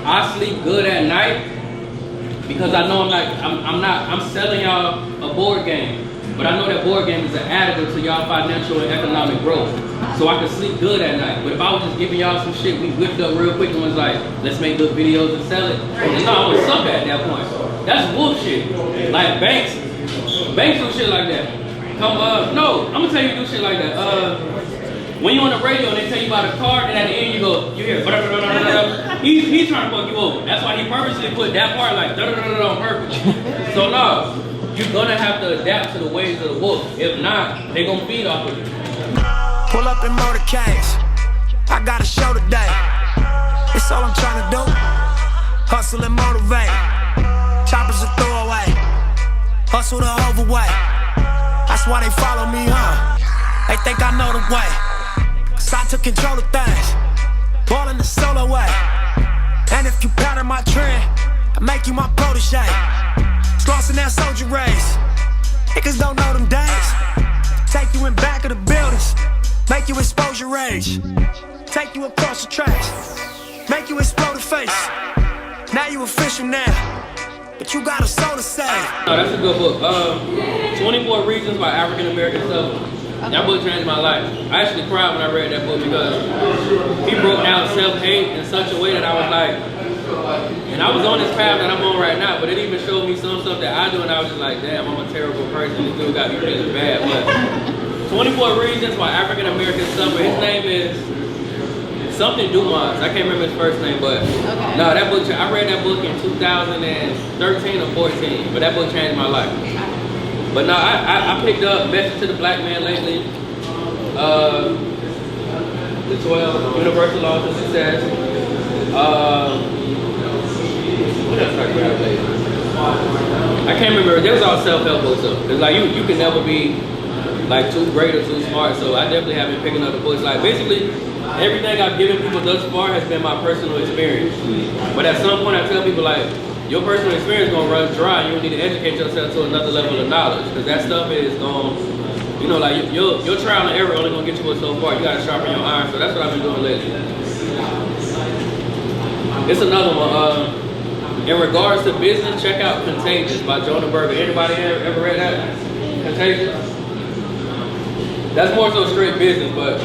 I sleep good at night because I know I'm selling y'all a board game. But I know that board game is an additive to y'all financial and economic growth. So I can sleep good at night. But if I was just giving y'all some shit, we whipped up real quick and was like, let's make good videos and sell it. And no, I would suck at that point. That's bullshit. Like banks do shit like that. No, I'm gonna tell you to do shit like that. When you on the radio and they tell you about a card, and at the end you hear he's trying to fuck you over. That's why he purposely put that part like on purpose. So no, you're gonna have to adapt to the ways of the wolf. If not, they gonna feed off of you. Pull up in motorcades. I got a show today. It's all I'm trying to do. Hustle and motivate. Choppers a throwaway. Hustle the overweight. That's why they follow me, huh? They think I know the way. Cause I took control of things. Ball in the solo way. And if you pattern my trend, I make you my protege. Crossing that soldier race. Niggas don't know them days. Take you in back of the buildings. Make you expose your rage. Take you across the tracks. Make you explode the face. Now you official now. But you got a soul to say. No, that's a good book. 24 Reasons Why African Americans Suffer. That book changed my life. I actually cried when I read that book because he broke down self-hate in such a way that I was like, and I was on this path that I'm on right now, but it even showed me some stuff that I do, and I was just like, damn, I'm a terrible person. This dude got me really bad. But 24 Reasons Why African Americans Suffer. His name is something Dumas. I can't remember his first name, but no, that book. I read that book in 2013 or 14, but that book changed my life. But no, I picked up Message to the Black Man lately. The 12 Universal Laws of Success. What else I grabbed lately? I can't remember. There was all self-help books though. It's like you can never be like too great or too smart. So I definitely have been picking up the books. Like basically, everything I've given people thus far has been my personal experience. But at some point, I tell people like, your personal experience is gonna run dry. You need to educate yourself to another level of knowledge because that stuff is going, you know, like your trial and error only gonna get you so far. You gotta sharpen your iron. So that's what I've been doing lately. It's another one. In regards to business, check out Contagious by Jonah Berger. Anybody ever read that? Contagious? That's more so straight business, but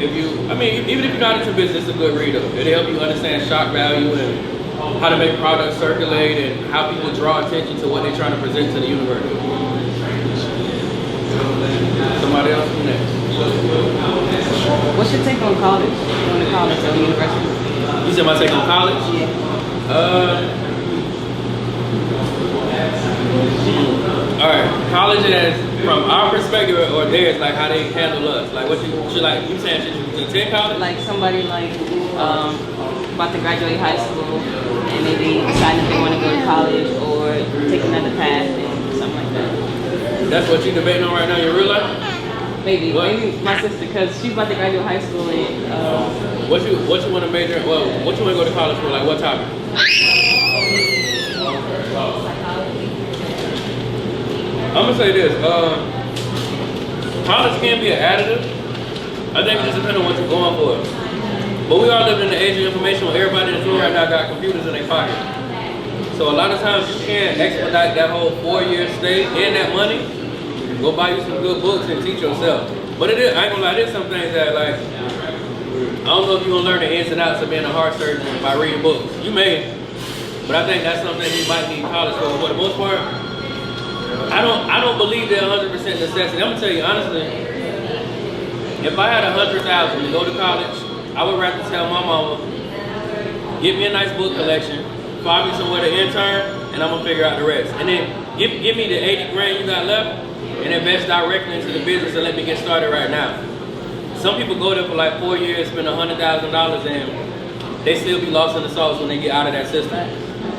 even if you're not into business, it's a good read. It'll help you understand shock value and how to make products circulate and how people draw attention to what they're trying to present to the universe. Somebody else next. What's your take on college? Going to college or university? You said my take on college? Yeah. All right. College is from our perspective or theirs, like how they handle us. Like what you like? You saying you attend college? Like somebody like about to graduate high school and maybe decide if they want to go to college or take another path and something like that. That's what you're debating on right now in your real life? Maybe my sister, because she's about to graduate high school and what you want to major in? Well, what you want to go to college for? Like what topic? I'm gonna say this. College can be an additive. I think it just depends on what you're going for. But we are living in the age of information where everybody in the room right now got computers in their pocket. So a lot of times you can't expedite that whole 4-year stay and that money. Go buy you some good books and teach yourself. But it is, I ain't gonna lie, there's some things that like, I don't know if you're gonna learn the ins and outs of being a heart surgeon by reading books. You may, but I think that's something you might need college for. For the most part, I don't believe they're 100% necessity. I'm gonna tell you honestly, if I had $100,000 to go to college, I would rather tell my mama, get me a nice book collection, find me somewhere to intern, and I'm gonna figure out the rest. And then give me the 80 grand you got left, and invest directly into the business and let me get started right now. Some people go there for like 4 years, spend $100,000, and they still be lost in the sauce when they get out of that system.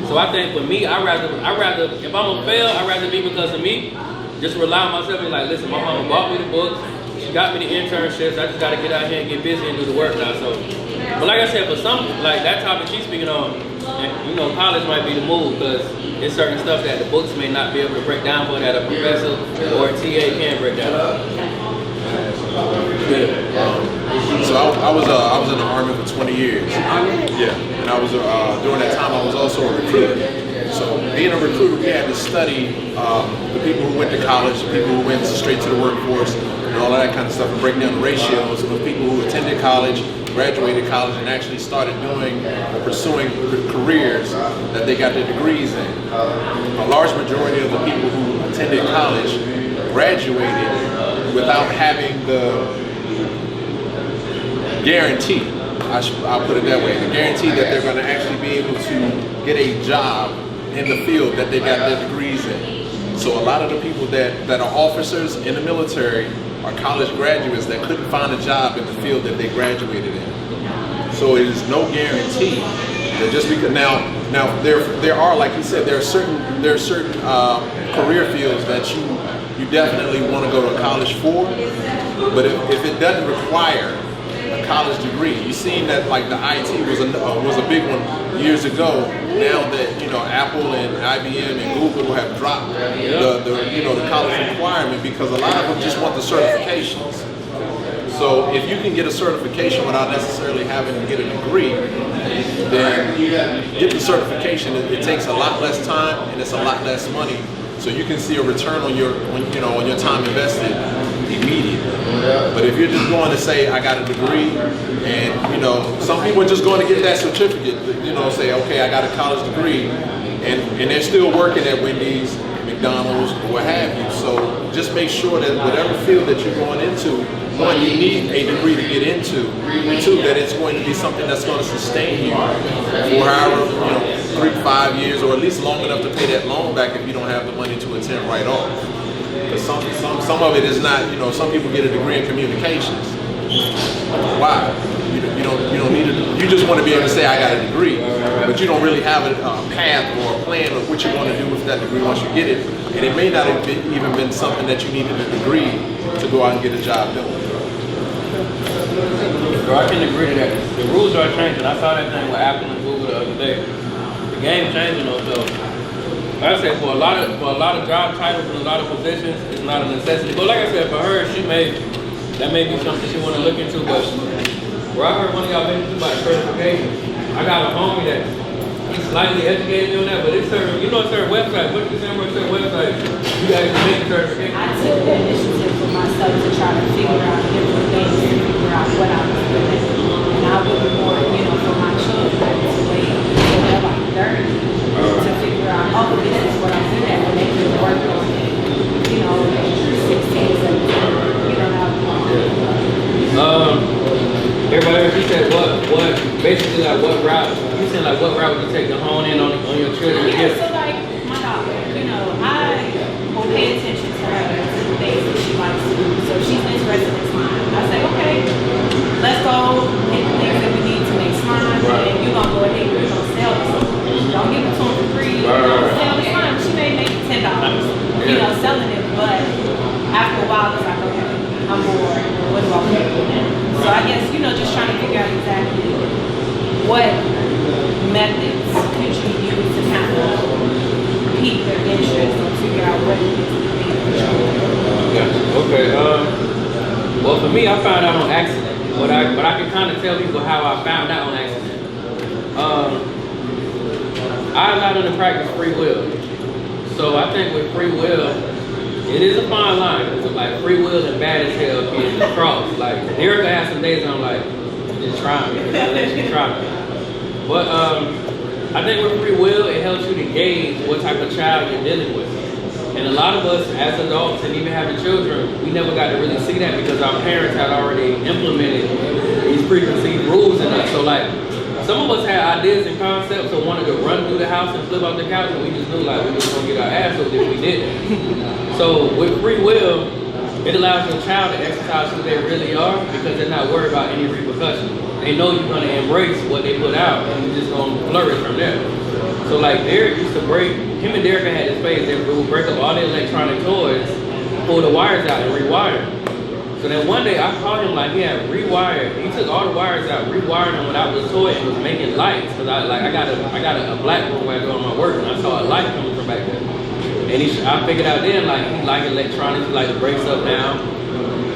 So I think for me, I rather if I'm gonna fail, I'd rather be because of me. Just rely on myself and like, listen, my mama bought me the books, she got me the internships, I just gotta get out here and get busy and do the work now. So, but like I said, for some, like that topic she's speaking on, you know, college might be the move because there's certain stuff that the books may not be able to break down, but that a professor or a TA can break down. Good. So I was in the Army for 20 years. Yeah, and I was during that time I was also a recruiter. So being a recruiter, we had to study the people who went to college, the people who went straight to the workforce, and all of that kind of stuff, and break down the ratios of people who attended college, graduated college, and actually started doing or pursuing careers that they got their degrees in. A large majority of the people who attended college graduated without having the guarantee, I'll put it that way, the guarantee that they're going to actually be able to get a job in the field that they got their degrees in. So a lot of the people that are officers in the military are college graduates that couldn't find a job in the field that they graduated in. So it is no guarantee that just because now there are, like you said, there are certain career fields that you definitely want to go to college for, but if it doesn't require a college degree, you seen that like the IT was a big one years ago. Now that Apple and IBM and Google have dropped the college requirement because a lot of them just want the certifications. So if you can get a certification without necessarily having to get a degree, then get the certification. It takes a lot less time and it's a lot less money. So you can see a return on your time invested immediately. But if you're just going to say I got a degree, and some people are just going to get that certificate, say okay I got a college degree, and they're still working at Wendy's, McDonald's, or what have you. So just make sure that whatever field that you're going into, one, you need a degree to get into, and two, that it's going to be something that's going to sustain you for however 3 to 5 years, or at least long enough to pay that loan back if you don't have the money to attend right off. Because some of it is not, some people get a degree in communications. Why? You don't need it. You just want to be able to say I got a degree, but you don't really have a path or a plan of what you're going to do with that degree once you get it. And it may not have even been something that you needed a degree to go out and get a job doing. So I can agree to that. The rules are changing. I saw that thing with Apple and Google the other day. The game changing though. So like I said, for a lot of job titles and a lot of positions, it's not a necessity. But like I said, for her, that may be something she want to look into. But where I heard one of y'all mention about certification, I got a homie that he's slightly educated me on that, but it's certain, it's certain websites. What you saying about certain websites? You guys can make a certification. I took the initiative for myself to try to figure out different things and figure out what I was doing. And I wouldn't want, for my children to wait until they're like 30 to figure out, oh, this is what I'm good at, when they can work on it, 16, 17, Everybody else, you said what basically like what route you said like what route would you take to hone in on your children? Yeah, so like my daughter, I will pay attention to her to the things that she likes to do. So if she's interested in slime, I say, okay, let's go get the things that we need to make slime, and you're gonna go ahead and you're gonna sell this. Don't give it to them for free. You're gonna sell the slime. She may make $10, selling it, but after a while it's like, okay, I'm bored. What do I want to do now? So I guess, just trying to figure out exactly what methods could you use to kind of pique their interest and figure out what it is that they Okay. Well, for me, I found out on accident. But I can kind of tell people how I found out on accident. I allowed them to practice free will. So I think with free will, it is a fine line. It's like free will and bad as hell can cross. Like Derrick has some days I'm like, just try me. I let you try me. But I think with free will, it helps you to gauge what type of child you're dealing with. And a lot of us as adults and even having children, we never got to really see that because our parents had already implemented these preconceived rules in us. So like some of us had ideas and concepts of wanting to run through the house and flip off the couch, and we just knew like we was gonna get our ass whooped if we didn't. So with free will, it allows your child to exercise who they really are because they're not worried about any repercussions. They know you're gonna embrace what they put out and you're just gonna flourish from there. So like Derrick used to him and Derrick had his phase, they would break up all the electronic toys, pull the wires out and rewire them. So then one day I called him like he had rewired. He took all the wires out, rewired them without the toy, and was making lights. Cause I got a black room where I do all my work, and I saw a light coming from back there. And I figured out then like he like electronics, he like to break stuff down.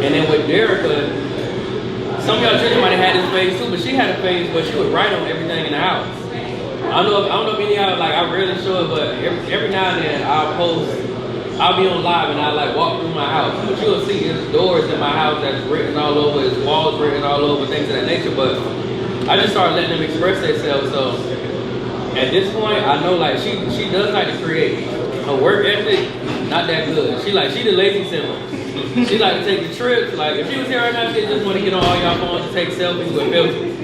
And then with Derrick, some of y'all children might have had this phase too, but she had a phase where she would write on everything in the house. I don't know if any of y'all, like, I rarely show it, but every now and then I'll be on live and I like walk through my house. But you'll see there's doors in my house that's written all over, there's walls written all over, things of that nature. But I just started letting them express themselves. So at this point, I know like she does like to create. Her work ethic, not that good. She the lazy sibling. She like to take the trips. Like if she was here right now, she just want to get on all y'all phones to take selfies with filters.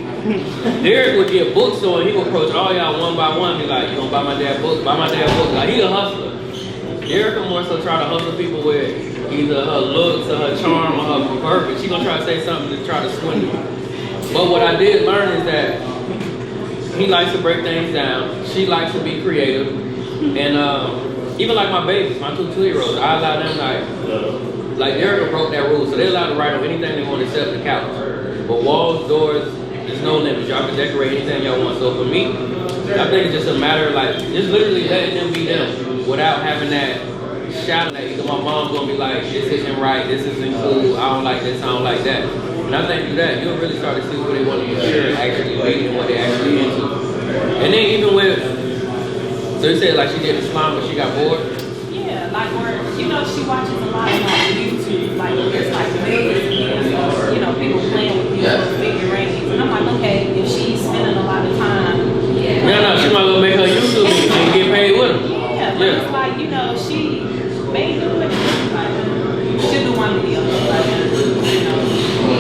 Derrick would get books so and he would approach all y'all one by one, be like, you gonna buy my dad books, buy my dad books. Like he a hustler. Derrick will more so try to hustle people with either her looks or her charm or her purpose. She gonna try to say something to try to swindle you. But what I did learn is that he likes to break things down. She likes to be creative. And even like my babies, my 2 2-year-olds, I allow them like Derrick broke that rule, so they're allowed to write on anything they want except the couch. But walls, doors, there's no limits. Y'all can decorate anything y'all want. So for me, I think it's just a matter of like just literally letting them be them without having that shadow that either my mom's gonna be like, this isn't right, this isn't cool, I don't like this, I don't like that. And I think through that, you'll really start to see what they want to hear and actually be and what they actually into. And then even with, so you said like she did Islam but she got bored? Yeah, like where, you know, she watches a lot of like YouTube, like there's like millions of you know, people playing with these little figurines. And I'm like, okay, if she's spending a lot of time. No, she might go make her YouTube and get paid with them. Yeah, but it's like, you know, she may do it. Like, she'll do one video. Like, you know,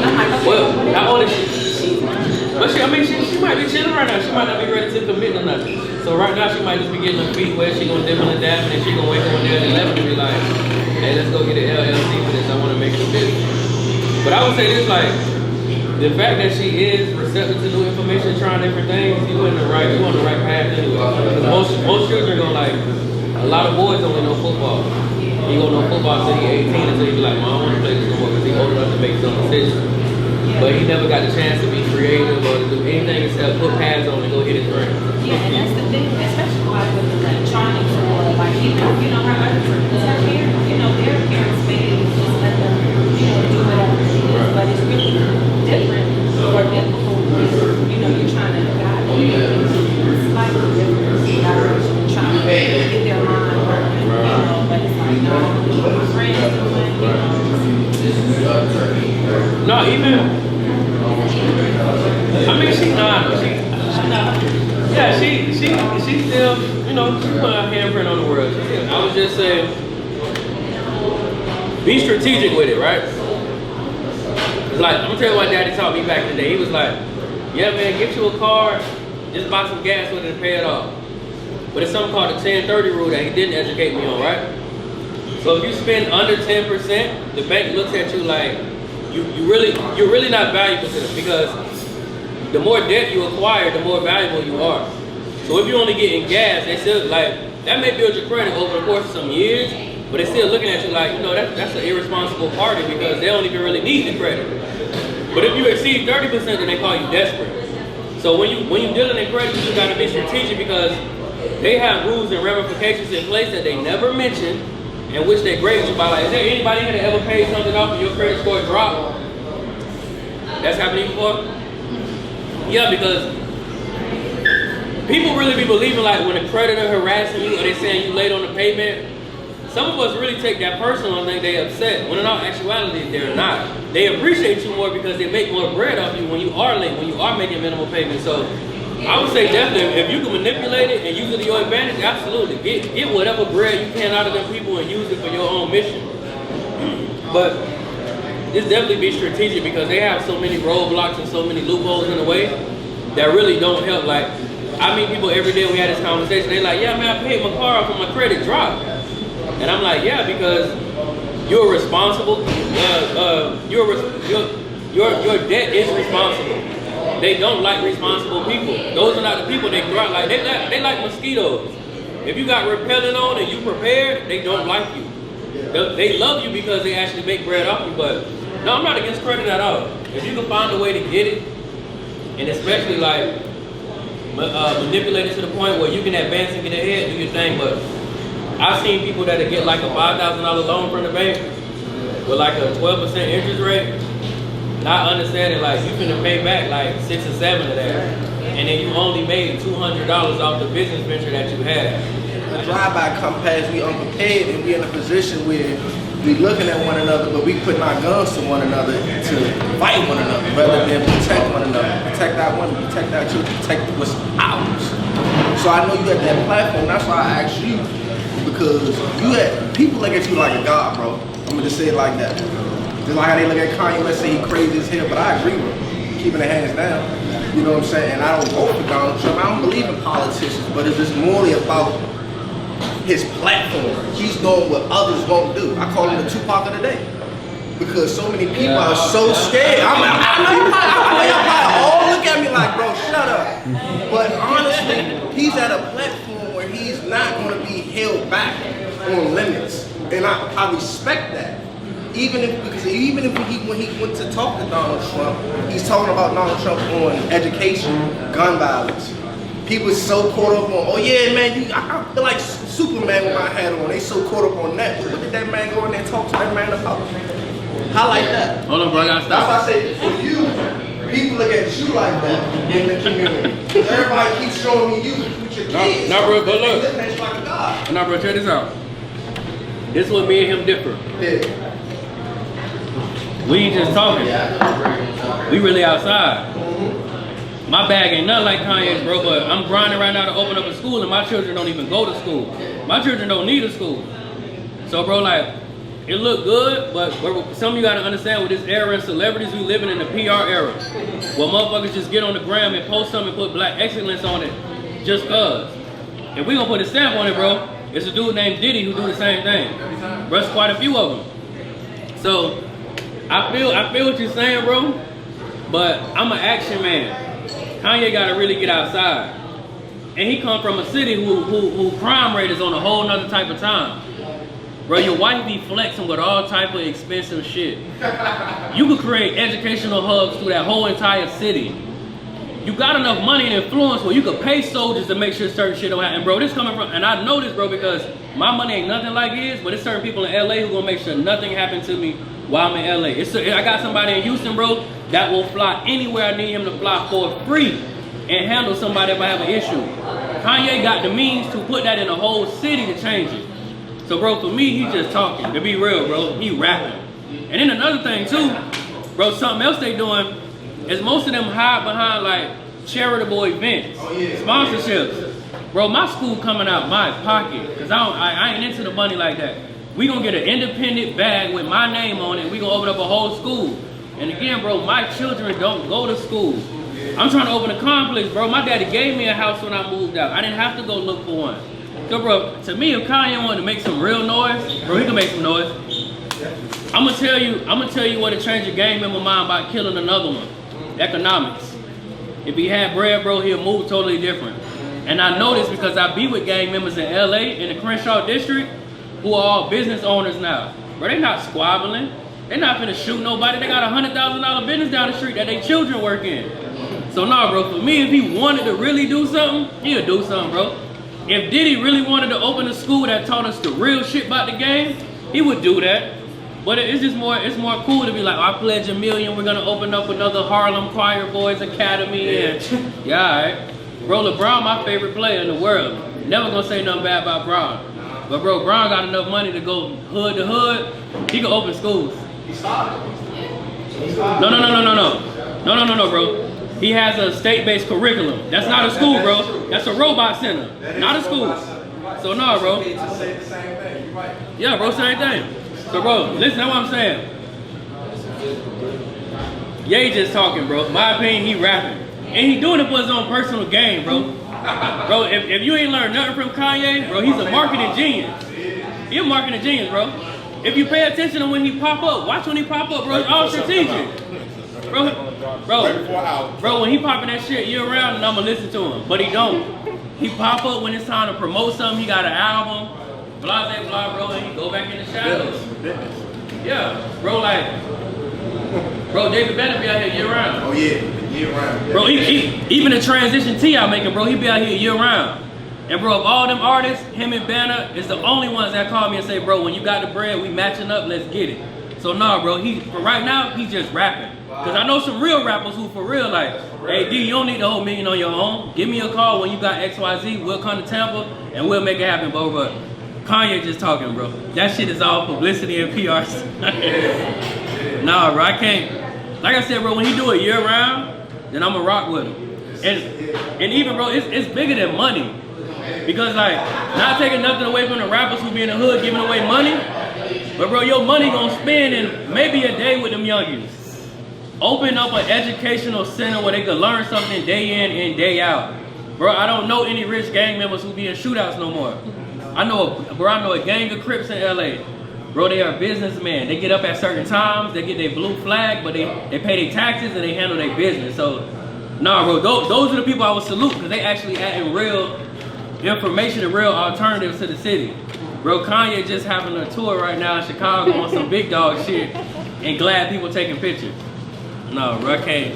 I'm like, okay, well, how old is she? She's not. But she might be chilling right now. She might not be ready to commit to nothing. So right now she might just be getting her feet wet. She gonna dip in the dap and then she gonna wake up one day at 11 and be like, hey, let's go get an LLC for this. I want to make it a business. But I would say this, like, the fact that she is receptive to new information, trying different things, you on the right path anyway. Because most children go like, a lot of boys only know football. He gonna know football until he 18, until he be like, Mom, I want to play this no more because he's old enough to make his own decisions. But he never got the chance to be creative or to do anything except put pads on and go hit his ring. Yeah, and that's the thing, especially like with the electronics or like even, you know, her other friends, her parents, you know, their parents may just let them, you know, do whatever it is. Right. But it's really different or difficult when, you know, you're trying to guide them into a slightly different direction, trying to get their mind working, you know, but it's like, no, my friends doing, you know. No, even, I mean, she's not. Yeah, she still, you know, she put her handprint on the world. I was just saying, be strategic with it, right? It's like, I'm gonna tell you what Daddy taught me back in the day. He was like, yeah, man, get you a car, just buy some gas with it and pay it off. But it's something called the 10-30 rule that he didn't educate me on, right? So if you spend under 10%, the bank looks at you like you're really not valuable to them, because the more debt you acquire, the more valuable you are. So if you're only getting gas, they still like that may build your credit over the course of some years, but they're still looking at you like, you know, that's an irresponsible party because they don't even really need the credit. But if you exceed 30%, then they call you desperate. So when you're dealing in credit, you got to be strategic because they have rules and ramifications in place that they never mention, in which they grade you by like, is there anybody here that ever paid something off and your credit score dropped? That's happened before? Yeah, because people really be believing like when a creditor harassing you or they saying you late on the payment, some of us really take that personal and think they upset, when in all actuality, they're not. They appreciate you more because they make more bread off you when you are late, when you are making minimal payments. So I would say definitely, if you can manipulate it and use it to your advantage, absolutely. Get whatever bread you can out of them people and use it for your own mission. But just definitely be strategic because they have so many roadblocks and so many loopholes in the way that really don't help. Like, I meet people every day, we had this conversation, they're like, yeah, man, I paid my car off and my credit dropped. And I'm like, yeah, because you're responsible. Your debt is responsible. They don't like responsible people. Those are not the people they thrive like. They like mosquitoes. If you got repellent on and you prepared, they don't like you. They love you because they actually make bread off you. But no, I'm not against credit at all. If you can find a way to get it, and especially like manipulate it to the point where you can advance and get ahead, do your thing. But I've seen people that get like a $5,000 loan from the bank with like a 12% interest rate. not understanding like you finna pay back like 6 or 7 of that, and then you only made $200 off the business venture that you had. The drive-by come past, we unprepared, and we in a position where we looking at one another, but we putting our guns to one another to fight one another, rather than protect one another, protect our women, protect our children, protect what's ours. So I know you got that platform. That's why I asked you, because you had people look at you like a god, bro. I'm gonna just say it like that. Just like how they look at Kanye, let's say he crazy as hell, but I agree with him, keeping their hands down. You know what I'm saying? And I don't vote for Donald Trump. I don't believe in politicians, but it's just morely about his platform. He's doing what others won't do. I call him the Tupac of the day. Because so many people are so scared. I all look at me like, bro, shut up. But honestly, he's at a platform where he's not going to be held back on limits. And I respect that. Even if when he went to talk to Donald Trump, he's talking about Donald Trump on education, gun violence. People so caught up on, oh yeah, man, I feel like Superman with my hat on. They so caught up on that. But what did that man go in there and talk to that man about? Highlight that. Hold on, bro, I gotta stop. That's why I say, for you, people look at you like that in the community. Everybody keeps showing me you with your kids. No, bro, but look. Looking at you like a god. No, bro, check this out. This is what me and him differ. Yeah. We ain't just talking. We really outside. My bag ain't nothing like Kanye's, bro, but I'm grinding right now to open up a school, and my children don't even go to school. My children don't need a school. So, bro, like, it look good, but some of you gotta understand with this era and celebrities, we living in the PR era. Well, motherfuckers just get on the gram and post something and put black excellence on it just cause. If we gonna put a stamp on it, bro, it's a dude named Diddy who do the same thing. Bro, there's quite a few of them. So, I feel what you're saying, bro, but I'm an action man. Kanye gotta really get outside. And he come from a city who crime rate is on a whole nother type of time. Bro, your wife be flexing with all type of expensive shit. You could create educational hubs through that whole entire city. You got enough money and influence where you could pay soldiers to make sure certain shit don't happen. And bro, this coming from, and I know this, bro, because my money ain't nothing like his, but there's certain people in LA who gonna make sure nothing happens to me while I'm in LA. I got somebody in Houston, bro, that will fly anywhere I need him to fly for free and handle somebody if I have an issue. Kanye got the means to put that in a whole city to change it. So, bro, for me, he just talking. To be real, bro, he rapping. And then another thing, too, bro, something else they doing is most of them hide behind, like, charitable events, sponsorships. Bro, my school coming out my pocket, because I ain't into the money like that. We gonna get an independent bag with my name on it. We gonna open up a whole school. And again, bro, my children don't go to school. I'm trying to open a complex, bro. My daddy gave me a house when I moved out. I didn't have to go look for one. So, bro, to me, if Kanye wanted to make some real noise, bro, he can make some noise. I'm gonna tell you what to change the game in my mind by killing another one. Economics. If he had bread, bro, he'll move totally different. And I know this because I be with gang members in LA, in the Crenshaw district, who are all business owners now. Bro, they not squabbling. They not finna shoot nobody. They got a $100,000 business down the street that they children work in. So nah, bro, for me, if he wanted to really do something, he'll do something, bro. If Diddy really wanted to open a school that taught us the real shit about the game, he would do that. But it's just more, it's more cool to be like, I pledge $1 million, we're gonna open up another Harlem Choir Boys Academy, and yeah, all right. Bro, LeBron, my favorite player in the world. Never gonna say nothing bad about Bron. But bro, Bron got enough money to go hood to hood, he can open schools. He started. No, bro. He has a state-based curriculum. That's not a school, bro. That's a robot center, not a school. So no, bro. Yeah, bro, same thing. So bro, listen to what I'm saying. Ye just talking, bro. My opinion, he rapping. And he doing it for his own personal gain, bro. Bro, if you ain't learned nothing from Kanye, bro, he's a marketing genius. He's a marketing genius, bro. If you pay attention to when he pop up, watch when he pop up, bro. It's all strategic. Bro, when he popping that shit year round, and I'ma listen to him. But he don't. He pop up when it's time to promote something, he got an album, blah, blah, blah, bro, and he go back in the shadows. Yeah, bro, like, bro, David Banner be out here year round. Oh yeah, year round. Bro, even the transition T.I. making, bro, he be out here year round. And bro, of all them artists, him and Banner is the only ones that call me and say, bro, when you got the bread, we matching up, let's get it. So nah, bro, for right now, he's just rapping. Cause I know some real rappers who for real like, hey D, you don't need the whole million on your own. Give me a call when you got XYZ. We'll come to Tampa and we'll make it happen, bro. But Kanye just talking, bro. That shit is all publicity and PR. Nah, bro, I can't. Like I said, bro, when he do it year round, then I'ma rock with him. And even, bro, it's bigger than money. Because like, not taking nothing away from the rappers who be in the hood giving away money, but bro, your money gonna spend in maybe a day with them youngins. Open up an educational center where they could learn something day in and day out. Bro, I don't know any rich gang members who be in shootouts no more. I know a gang of Crips in LA. Bro, they are businessmen. They get up at certain times, they get their blue flag, but they pay their taxes and they handle their business. So, nah, bro, those are the people I would salute because they actually adding real information and real alternatives to the city. Bro, Kanye just having a tour right now in Chicago on some big dog shit and glad people taking pictures. No, bro, I can't.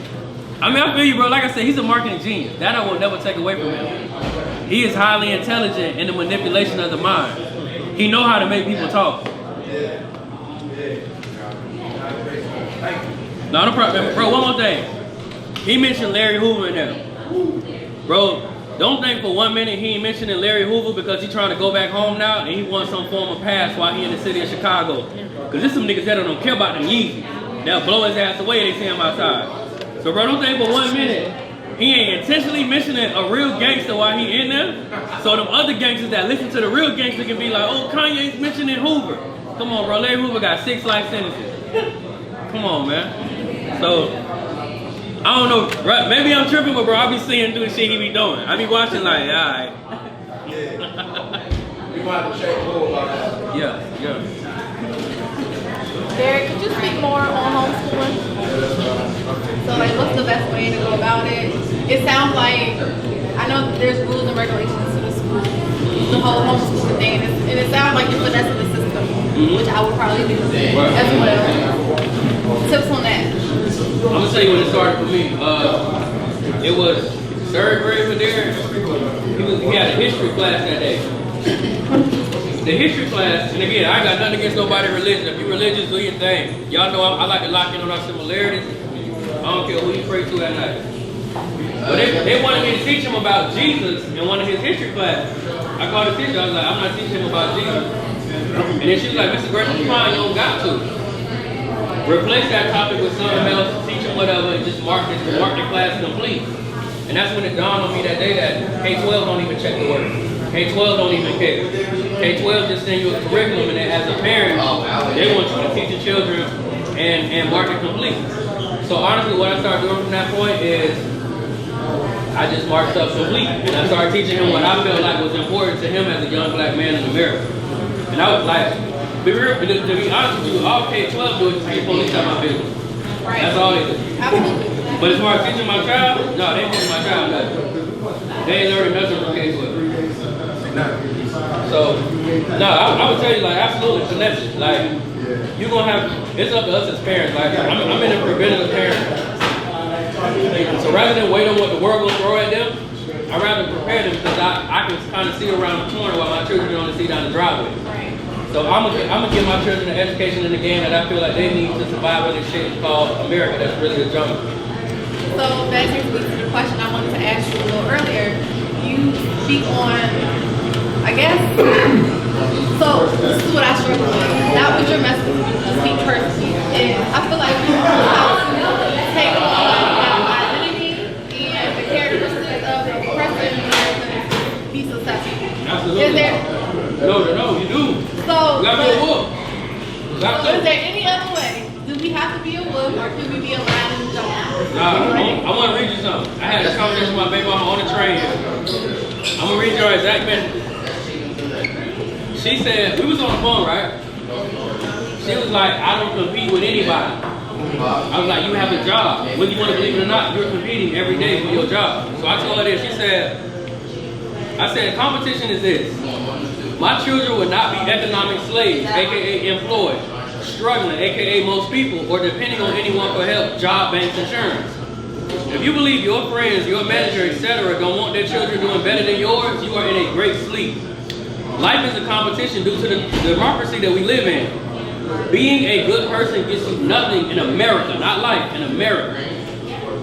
I mean, I feel you, bro. Like I said, he's a marketing genius. That I will never take away from him. He is highly intelligent in the manipulation of the mind. He know how to make people talk. No, no problem. Bro, one more thing. He mentioned Larry Hoover in there. Bro, don't think for 1 minute he ain't mentioning Larry Hoover because he's trying to go back home now and he wants some form of pass while he in the city of Chicago. Because there's some niggas that don't care about them Yeezys. They'll blow his ass away they see him outside. So bro, don't think for 1 minute he ain't intentionally mentioning a real gangster while he in there. So them other gangsters that listen to the real gangster can be like, oh, Kanye's mentioning Hoover. Come on, bro, Larry Hoover got 6 life sentences. Come on, man. So, I don't know, right, maybe I'm tripping, but bro, I be seeing through the shit he be doing. I be watching like, alright. We might have to check more about that. Yeah. Derrick, could you speak more on homeschooling? So like, what's the best way to go about it? It sounds like, I know that there's rules and regulations to the school, the whole homeschooling thing, and it sounds like you're finessing the system, which I would probably do as well. Tips on that? I'm gonna tell you when it started for me. It was 3rd grade for Derrick. He had a history class that day. The history class, and again, I ain't got nothing against nobody's religion. If you're religious, do your thing. Y'all know I like to lock in on our similarities. I don't care who you pray to at night. But they wanted me to teach him about Jesus in one of his history classes. I called the teacher, I was like, I'm not teaching him about Jesus. And then she was like, Mr. Grace, you fine, you don't got to. Replace that topic with something else, teach him whatever, and just mark the class complete. And that's when it dawned on me that day that K-12 don't even check the work. K-12 don't even care. K-12 just send you a curriculum, and then as a parent, they want you to teach your children and mark it complete. So honestly, what I started doing from that point is I just marked stuff complete, and I started teaching him what I felt like was important to him as a young black man in America. And I was like, to be honest with you, all K-12 do is say police out my business. Right. That's all they do. Absolutely. But as far as teaching my child, no, they ain't teaching my child nothing. They ain't learning nothing from K-12. So, no, I would tell you, like, absolutely finesse it. Like, you're gonna have, it's up to us as parents. Like, I'm in a preventative parent. So rather than wait on what the world will throw at them, I'd rather prepare them because I can kind of see around the corner while my children don't see down the driveway. So I'm gonna give my children the education in the game that I feel like they need to survive in this shit called America. That's really the jungle. So that takes me to the question I wanted to ask you a little earlier. You speak on, I guess, so this is what I struggle with. Not with your message, to speak personally. And I feel like you have to take on that identity and the characteristics of a person to be successful. Absolutely. Is there? No, you do. So, You gotta be a wolf. so is there any other way? Do we have to be a wolf or can we be a lion in the jungle? I want to read you something. I had a conversation with my baby mama on the train. I'm gonna read your exact message. She said, we was on the phone, right? She was like, I don't compete with anybody. I was like, you have a job. Whether you want to believe it or not, you're competing every day for your job. So I told her this. She said, I said, competition is this. My children would not be economic slaves, aka employed, struggling, aka most people, or depending on anyone for help, job, banks, insurance. If you believe your friends, your manager, etc. don't want their children doing better than yours, you are in a great sleep. Life is a competition due to the democracy that we live in. Being a good person gets you nothing in America, not life, in America.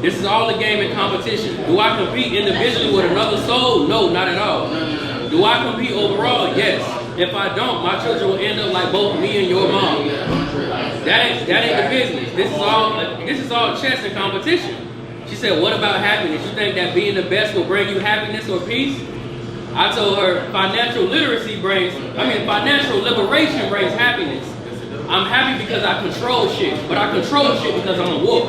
This is all a game and competition. Do I compete individually with another soul? No, not at all. Do I compete overall? Yes. If I don't, my children will end up like both me and your mom. That ain't the business. This is all chess and competition. She said, what about happiness? You think that being the best will bring you happiness or peace? I told her financial liberation brings happiness. I'm happy because I control shit, but I control shit because I'm a wolf.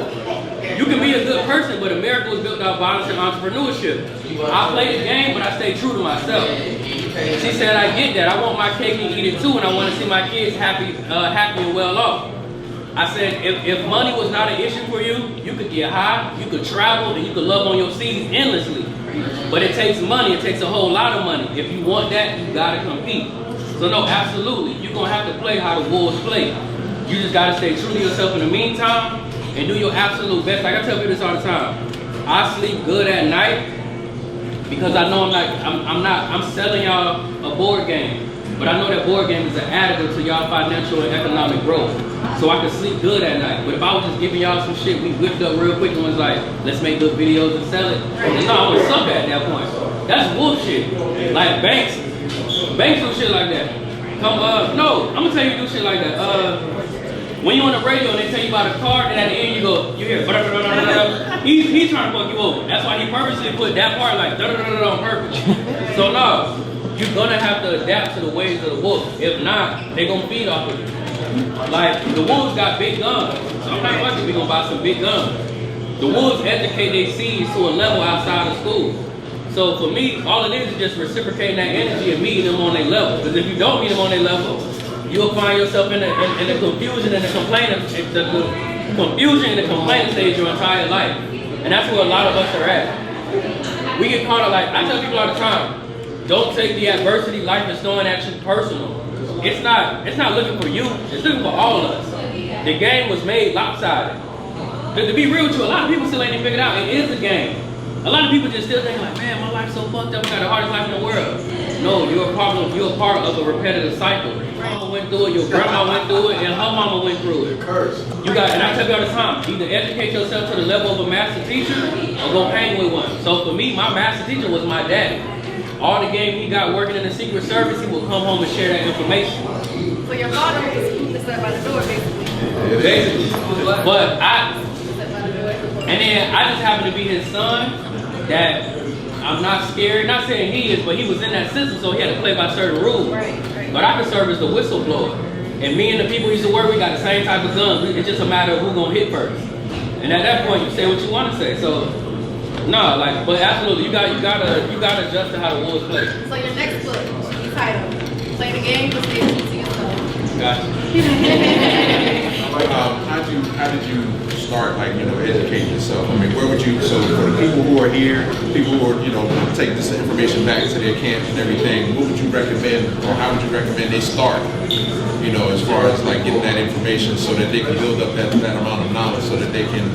You can be a good person, but America was built out violence and entrepreneurship. I play the game, but I stay true to myself. She said, I get that. I want my cake and eat it too, and I want to see my kids happy and well off. I said, if money was not an issue for you, you could get high, you could travel, and you could love on your seeds endlessly. But it takes money. It takes a whole lot of money. If you want that, you gotta compete. So no, absolutely, you're gonna have to play how the Wolves play. You just gotta stay true to yourself in the meantime and do your absolute best. Like I tell people this all the time. I sleep good at night because I know I'm selling y'all a board game. But I know that board game is an additive to y'all financial and economic growth. So I can sleep good at night. But if I was just giving y'all some shit, we whipped up real quick and was like, let's make good videos and sell it. No, I would suck at that point. That's bullshit. Like banks do shit like that. No, I'm gonna tell you to do shit like that. When you're on the radio and they tell you about a car, and at the end you hear he's trying to fuck you over. That's why he purposely put that part like on purpose. So no, you're gonna have to adapt to the ways of the wolf. If not, they're gonna feed off of you. Like the wolves got big guns. So I'm not fucking we gonna buy some big guns. The wolves educate their seeds to a level outside of school. So for me, all it is just reciprocating that energy and meeting them on their level. Because if you don't meet them on their level, you'll find yourself in the confusion and the complaining stage your entire life. And that's where a lot of us are at. We get caught up like, I tell people all the time, don't take the adversity life is throwing at you personal. It's not looking for you, it's looking for all of us. The game was made lopsided. To be real with you, a lot of people still ain't even figured out it is a game. A lot of people just still think like, man, my life's so fucked up, I got the hardest life in the world. No, you're a part of a repetitive cycle. Your mama went through it, your grandma went through it, and her mama went through it. And I tell you all the time, either educate yourself to the level of a master teacher or go hang with one. So for me, my master teacher was my daddy. All the game he got working in the Secret Service, he would come home and share that information. So your father was the step by the door, basically. Basically. But and then I just happen to be his son that I'm not scared. Not saying he is, but he was in that system, so he had to play by certain rules. Right. But I could serve as the whistleblower. And me and the people we used to work, we got the same type of guns. It's just a matter of who's gonna hit first. And at that point, you say what you want to say. So, no, like, but absolutely, you gotta adjust to how the wolves play. So your next book, you titled "Play the Game, but Stay True to Yourself." Gotcha. How did you start, educating yourself? I mean, where would you, so for the people who are here, people who are, take this information back to their camps and everything, what would you recommend, or how would you recommend they start, as far as getting that information so that they can build up that amount of knowledge so that they can,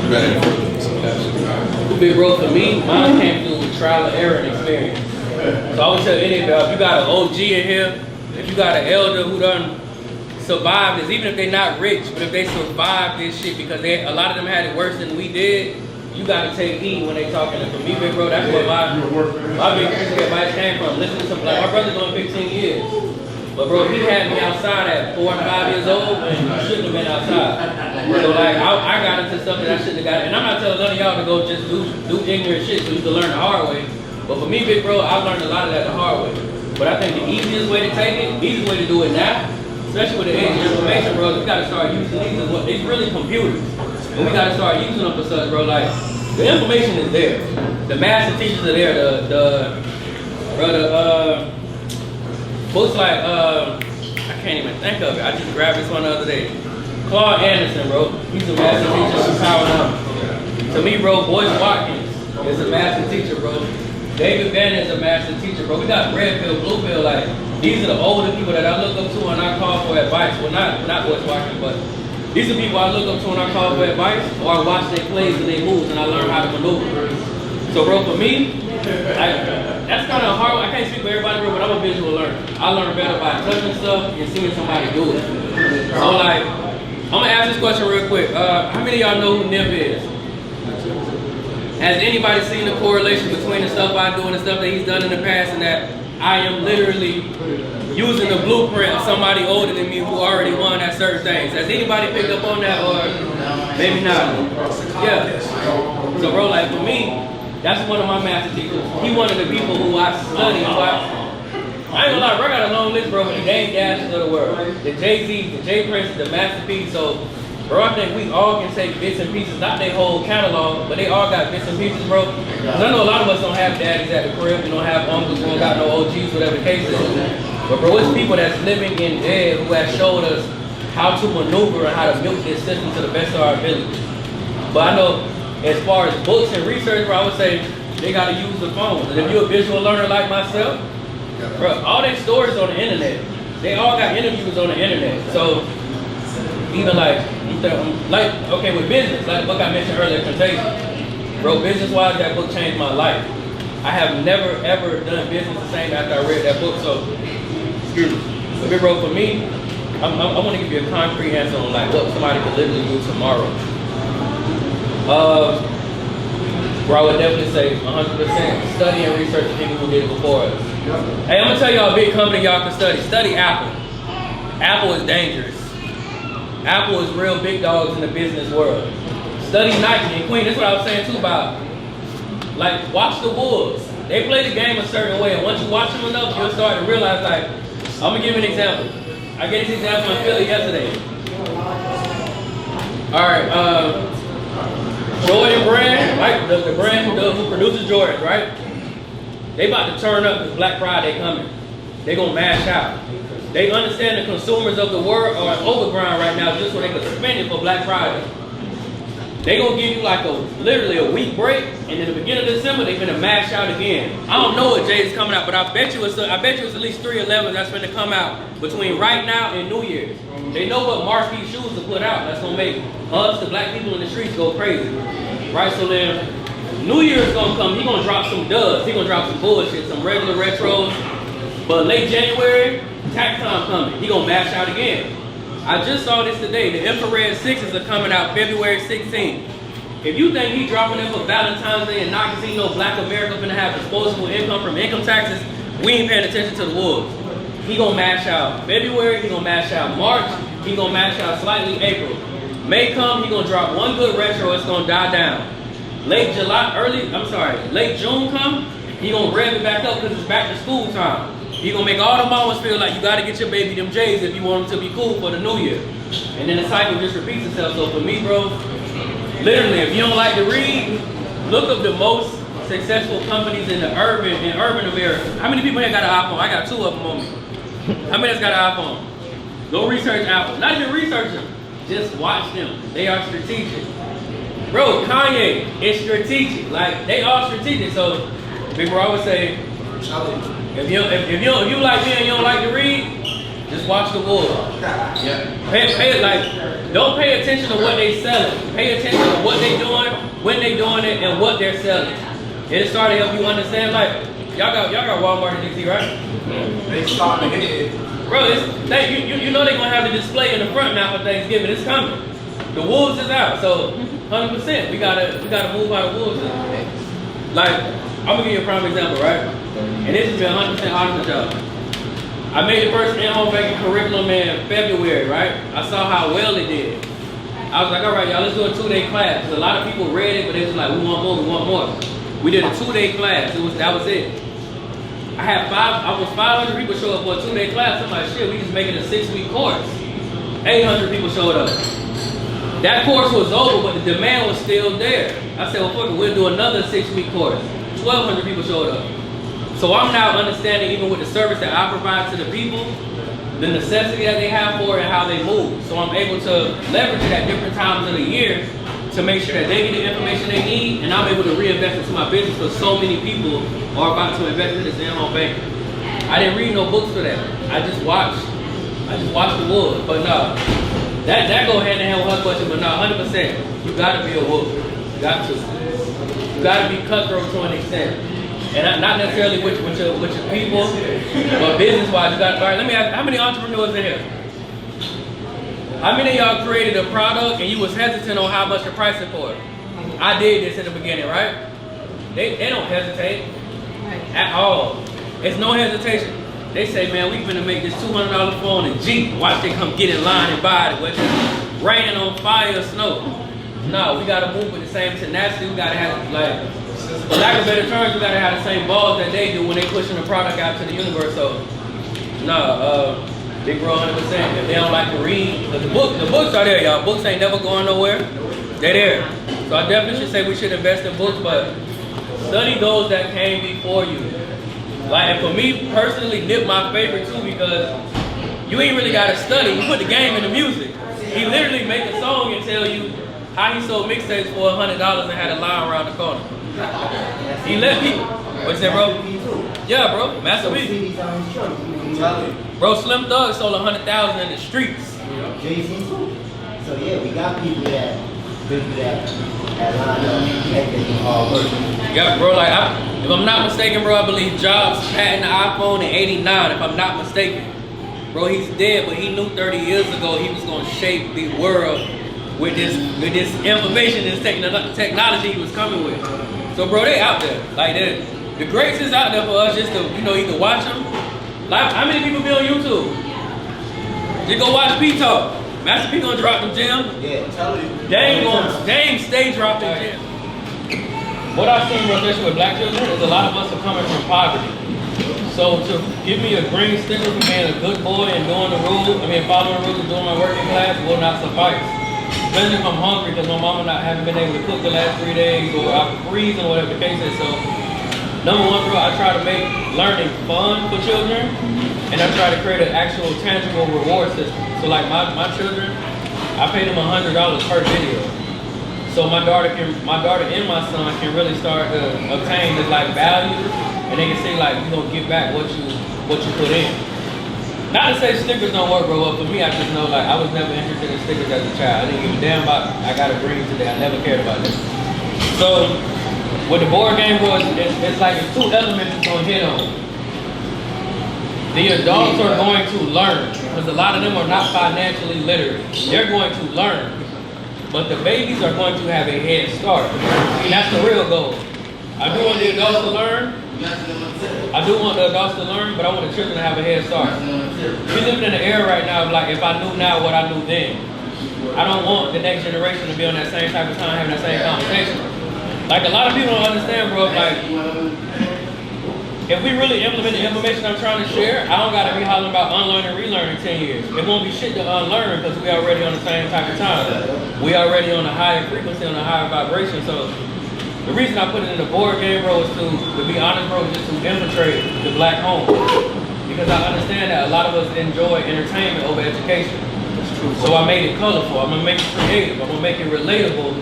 better improve themselves? The big role for me, mine came through trial and error and experience. So I would tell any of y'all, if you got an OG in here, if you got an elder who done survived this, even if they're not rich, but if they survived this shit because a lot of them had it worse than we did, you gotta take heed when they talking. And for me, big bro, that's where my big advice came from. Listen to something like my brother's doing 15 years. But bro, he had me outside at 4 and 5 years old and I shouldn't have been outside. So I got into something I shouldn't have got. And I'm not telling none of y'all to go just do ignorant shit so you can learn the hard way. But for me, big bro, I learned a lot of that the hard way. But I think the easiest way to take it, the easiest way to do it now, especially with the age of information, bro, we gotta start using these as what it's really computers. And we gotta start using them for such, bro. Like the information is there. The master teachers are there, the books like I can't even think of it. I just grabbed this one the other day. Claude Anderson, bro. He's a master teacher from Power Number. To me, bro, Boyce Watkins is a master teacher, bro. David Bannon is a master teacher, bro. We got red pill, blue pill, like these are the older people that I look up to and I call for advice. Well, not Boyce Watkins, but these are people I look up to and I call for advice, or I watch their plays and their moves and I learn how to maneuver. So, bro, for me, that's kind of hard. I can't speak for everybody, bro, but I'm a visual learner. I learn better by touching stuff and seeing somebody do it. So like, I'm gonna ask this question real quick. How many of y'all know who Nip is? Has anybody seen the correlation between the stuff I do and the stuff that he's done in the past, and that I am literally using the blueprint of somebody older than me who already won at certain things? Has anybody picked up on that, or maybe not? Yeah. So bro, like for me, that's one of my master teachers. He one of the people who I study. I ain't gonna lie, bro, I got a long list, bro, with the Dame Dashes of the world. The Jay-Z, the Jay Prince, the Master P. So, bro, I think we all can take bits and pieces, not their whole catalog, but they all got bits and pieces, bro. Because I know a lot of us don't have daddies at the crib, we don't have uncles, we don't got no OGs, whatever the case is. But bro, it's people that's living in dead who have showed us how to maneuver and how to build this system to the best of our ability. But I know, as far as books and research, bro, I would say they gotta use the phone. And if you're a visual learner like myself, bro, all their stories on the internet. They all got interviews on the internet. So even like okay, with business, like the book I mentioned earlier, Contagion. Bro, business-wise, that book changed my life. I have never ever done business the same after I read that book. So, excuse me. But bro, for me, I want to give you a concrete answer on like what somebody could literally do tomorrow. Bro, I would definitely say 100% study and research the people who did it before us. Hey, I'm gonna tell y'all a big company y'all can study. Study Apple. Apple is dangerous. Apple is real big dogs in the business world. Study Nike and Queen. That's what I was saying too about. Like, watch the Wolves. They play the game a certain way, and once you watch them enough, you'll start to realize. Like, I'm gonna give you an example. I gave this example in Philly yesterday. All right, Jordan brand, right? The brand who produces Jordans, right? They about to turn up because Black Friday coming. They gonna mash out. They understand the consumers of the world are overground right now just so they can spend it for Black Friday. They gonna give you like literally a week break, and in the beginning of December they gonna mash out again. I don't know what Jay's coming out, but I bet you it's at least 311 that's gonna come out between right now and New Year's. They know what marquee shoes to put out that's gonna make us, the black people in the streets, go crazy. Right, so then New Year's gonna come, he gonna drop some duds, he gonna drop some bullshit, some regular retros. But late January, tax time coming, he gonna mash out again. I just saw this today, the infrared 6s are coming out February 16th. If you think he dropping them for Valentine's Day and not because he know black America finna have disposable income from income taxes, we ain't paying attention to the wolves. He gonna mash out February, he gonna mash out March, he gonna mash out slightly April. May come, he gonna drop one good retro, it's gonna die down. Late June come, he gonna rev it back up because it's back to school time. He gonna make all the mamas feel like you gotta get your baby them J's if you want them to be cool for the new year. And then the cycle just repeats itself. So for me, bro, literally, if you don't like to read, look up the most successful companies in the urban America. How many people here got an iPhone? I got 2 of them on me. How many has got an iPhone? Go research Apple. Not even research them. Just watch them. They are strategic. Bro, Kanye is strategic. Like, they are strategic. So, Big Bro, I would say, if you like me and you don't like to read, just watch the Wolves. Yeah. Don't pay attention to what they selling. Pay attention to what they doing, when they doing it, and what they're selling. It'll start to help you understand. Like, y'all got Walmart in DC, right? They starting to hit. Bro, you know they're gonna have the display in the front now for Thanksgiving. It's coming. The Wolves is out, so 100%. We gotta move how the Wolves is. Like, I'm gonna give you a prime example, right? And this has been 100% honest with y'all. I made the first in-home banking curriculum in February, right? I saw how well it did. I was like, all right, y'all, let's do a 2-day class. Because a lot of people read it, but they was like, we want more. We did a 2-day class. That was it. I had almost 500 people show up for a 2-day class. I'm like, shit, we just making a 6-week course. 800 people showed up. That course was over, but the demand was still there. I said, well, fuck it, we'll do another 6-week course. 1,200 people showed up. So I'm now understanding, even with the service that I provide to the people, the necessity that they have for it and how they move. So I'm able to leverage it at different times of the year to make sure that they get the information they need, and I'm able to reinvest into my business because so many people are about to invest in this in-home banking. I didn't read no books for that. I just watched the Wolves. But no, that go hand in hand with her question. But no, 100%, you gotta be a wolf. You got to. You gotta be cutthroat to an extent. And not necessarily with your people, but business-wise, you got. All right, let me ask, how many entrepreneurs in here? How many of y'all created a product and you was hesitant on how much to price it for? I did this in the beginning, right? They don't hesitate at all. It's no hesitation. They say, man, we finna make this $200 phone in Jeep. Watch they come get in line and buy it, whether it's raining on fire or snow. No, we gotta move with the same tenacity. We gotta have, like, for lack of better terms, we gotta have the same balls that they do when they pushing the product out to the universe. So, Big Bro 100%. If they don't like to read, the books are there, y'all. Books ain't never going nowhere. They're there. So I definitely should say we should invest in books, but study those that came before you. Like, and for me personally, Nip my favorite too, because you ain't really gotta study. You put the game in the music. He literally make a song and tell you how he sold mixtapes for $100 and had a line around the corner. He let people. What's that, bro? Yeah, bro. Master B. Bro, Slim Thug sold 100,000 in the streets. Jay-Z too. So yeah, we got people that line up, making hard work. Yeah, bro. Like, if I'm not mistaken, bro, I believe Jobs patented the iPhone in '89. If I'm not mistaken, bro, he's dead, but he knew 30 years ago he was gonna shape the world with this information, this technology he was coming with. So, bro, they out there. Like, the greats is out there for us just to, either watch them. Like, how many people be on YouTube? Just go watch P Talk. Master P gonna drop them gems. Yeah, tell you. Dame stay dropping gems. What I've seen, bro, especially with black children, is a lot of us are coming from poverty. So to give me a green sticker for being a good boy and doing the rules, following the rules and doing my working class will not suffice. Especially if I'm hungry because my mama haven't been able to cook the last 3 days, or I'm freezing, or whatever the case is. So, number one, bro, I try to make learning fun for children, and I try to create an actual tangible reward system. So like my children, I pay them $100 per video. So my daughter and my son can really start to obtain this like value, and they can see like you gonna get back what you put in. Not to say stickers don't work, bro, but for me I just know like I was never interested in stickers as a child. I didn't give a damn about I got a green today. I never cared about this. So with the board game, bro, it's like the two elements it's gonna hit on. The adults are going to learn, because a lot of them are not financially literate. They're going to learn. But the babies are going to have a head start. And that's the real goal. I do want the adults to learn. But I want the children to have a head start. We're living in an era right now of like, if I knew now what I knew then. I don't want the next generation to be on that same type of time having that same conversation. Like a lot of people don't understand, bro, like, if we really implement the information I'm trying to share, I don't gotta be hollering about unlearning and relearning 10 years. It won't be shit to unlearn because we already on the same type of time. We already on a higher frequency, on a higher vibration. So the reason I put it in the board game, bro, is to be honest, bro, just to infiltrate the black home. Because I understand that a lot of us enjoy entertainment over education. So I made it colorful. I'm gonna make it creative. I'm gonna make it relatable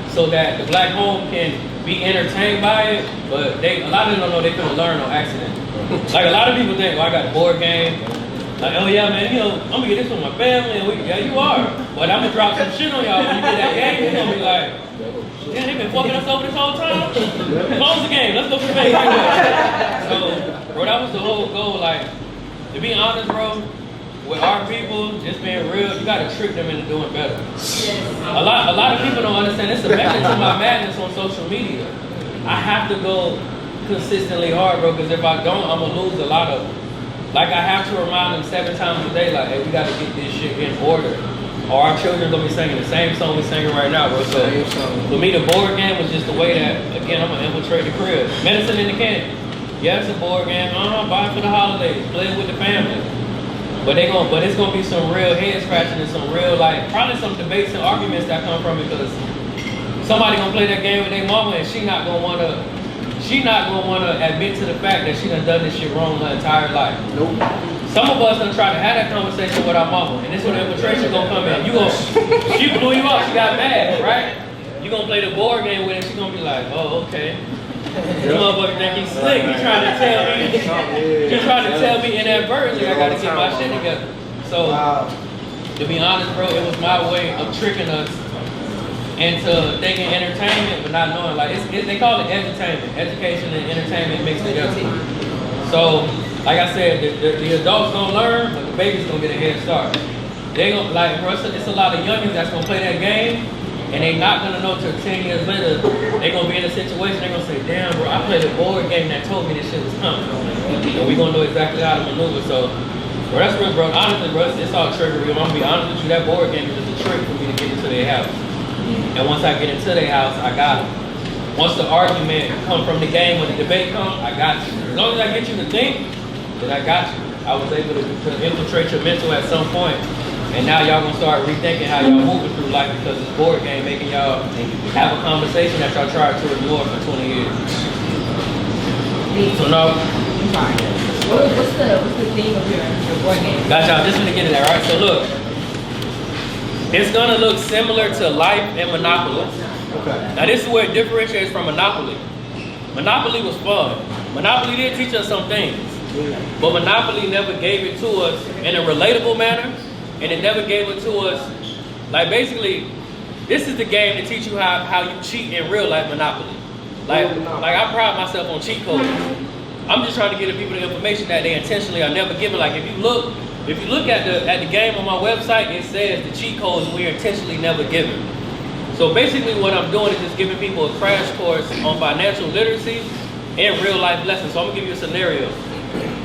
so that the black home can be entertained by it, but a lot of them don't know they couldn't learn on accident. Like a lot of people think, I got a board game. Like, oh yeah, man, I'm gonna get this with my family, and yeah, you are. But I'm gonna drop some shit on y'all when you get that game. You're gonna be like, yeah, they been fucking us over this whole time. Close the game. Let's go for the base. So, bro, that was the whole goal. Like, to be honest, bro, with our people, just being real, you gotta trick them into doing better. A lot of people don't understand. It's a method to my madness on social media. I have to go consistently hard, bro, because if I don't, I'm gonna lose a lot of them. Like, I have to remind them 7 times a day, like, hey, we gotta get this shit in order. Or our children gonna be singing the same song we're singing right now, bro. So, for me, the board game was just the way that, again, I'm gonna infiltrate the crib. Medicine in the can. Yeah, it's a board game. Buy it for the holidays. Play it with the family. But it's gonna be some real head scratching and some real, like, probably some debates and arguments that come from it, because somebody gonna play that game with their mama and she not gonna wanna admit to the fact that she done this shit wrong her entire life. Nope. Some of us done try to have that conversation with our mama, and this is where the infiltration gonna come in. She blew you up, she got mad, right? You gonna play the board game with her, she gonna be like, oh, okay. This motherfucker think he's slick. He's trying to tell me inadvertently I gotta get my shit together. So, to be honest, bro, it was my way of tricking us into thinking entertainment, but not knowing. Like, they call it edutainment. Education and entertainment mixed together. So, like I said, the adults gonna learn, but the baby's gonna get a head start. they gonna like, bro, it's a lot of youngins that's gonna play that game, and they not gonna know till 10 years later. They gonna be in a situation. They gonna say, "Damn, bro, I played a board game that told me this shit was coming." And we gonna know exactly how to maneuver. So, bro, that's real, bro. Honestly, bro, it's all trickery. I'm gonna be honest with you. That board game is just a trick for me to get into their house. And once I get into their house, I got them. Once the argument come from the game, when the debate comes, I got you. As long as I get you to think, then I got you. I was able to infiltrate your mental at some point, and now y'all gonna start rethinking how y'all moving through life because this board game making y'all have a conversation that y'all tried to ignore for 20 years. So no. I'm sorry. What's the theme of your board game? Gotcha, I'm just gonna get to that, right? So look, it's gonna look similar to Life and Monopoly. Okay. Now this is where it differentiates from Monopoly. Monopoly was fun. Monopoly did teach us some things, but Monopoly never gave it to us in a relatable manner, and it never gave it to us, like basically, this is the game to teach you how you cheat in real life Monopoly. Like I pride myself on cheat codes. I'm just trying to give the people the information that they intentionally are never given. Like if you look at the game on my website, it says the cheat codes we're intentionally never given. So basically what I'm doing is just giving people a crash course on financial literacy and real life lessons. So I'm gonna give you a scenario.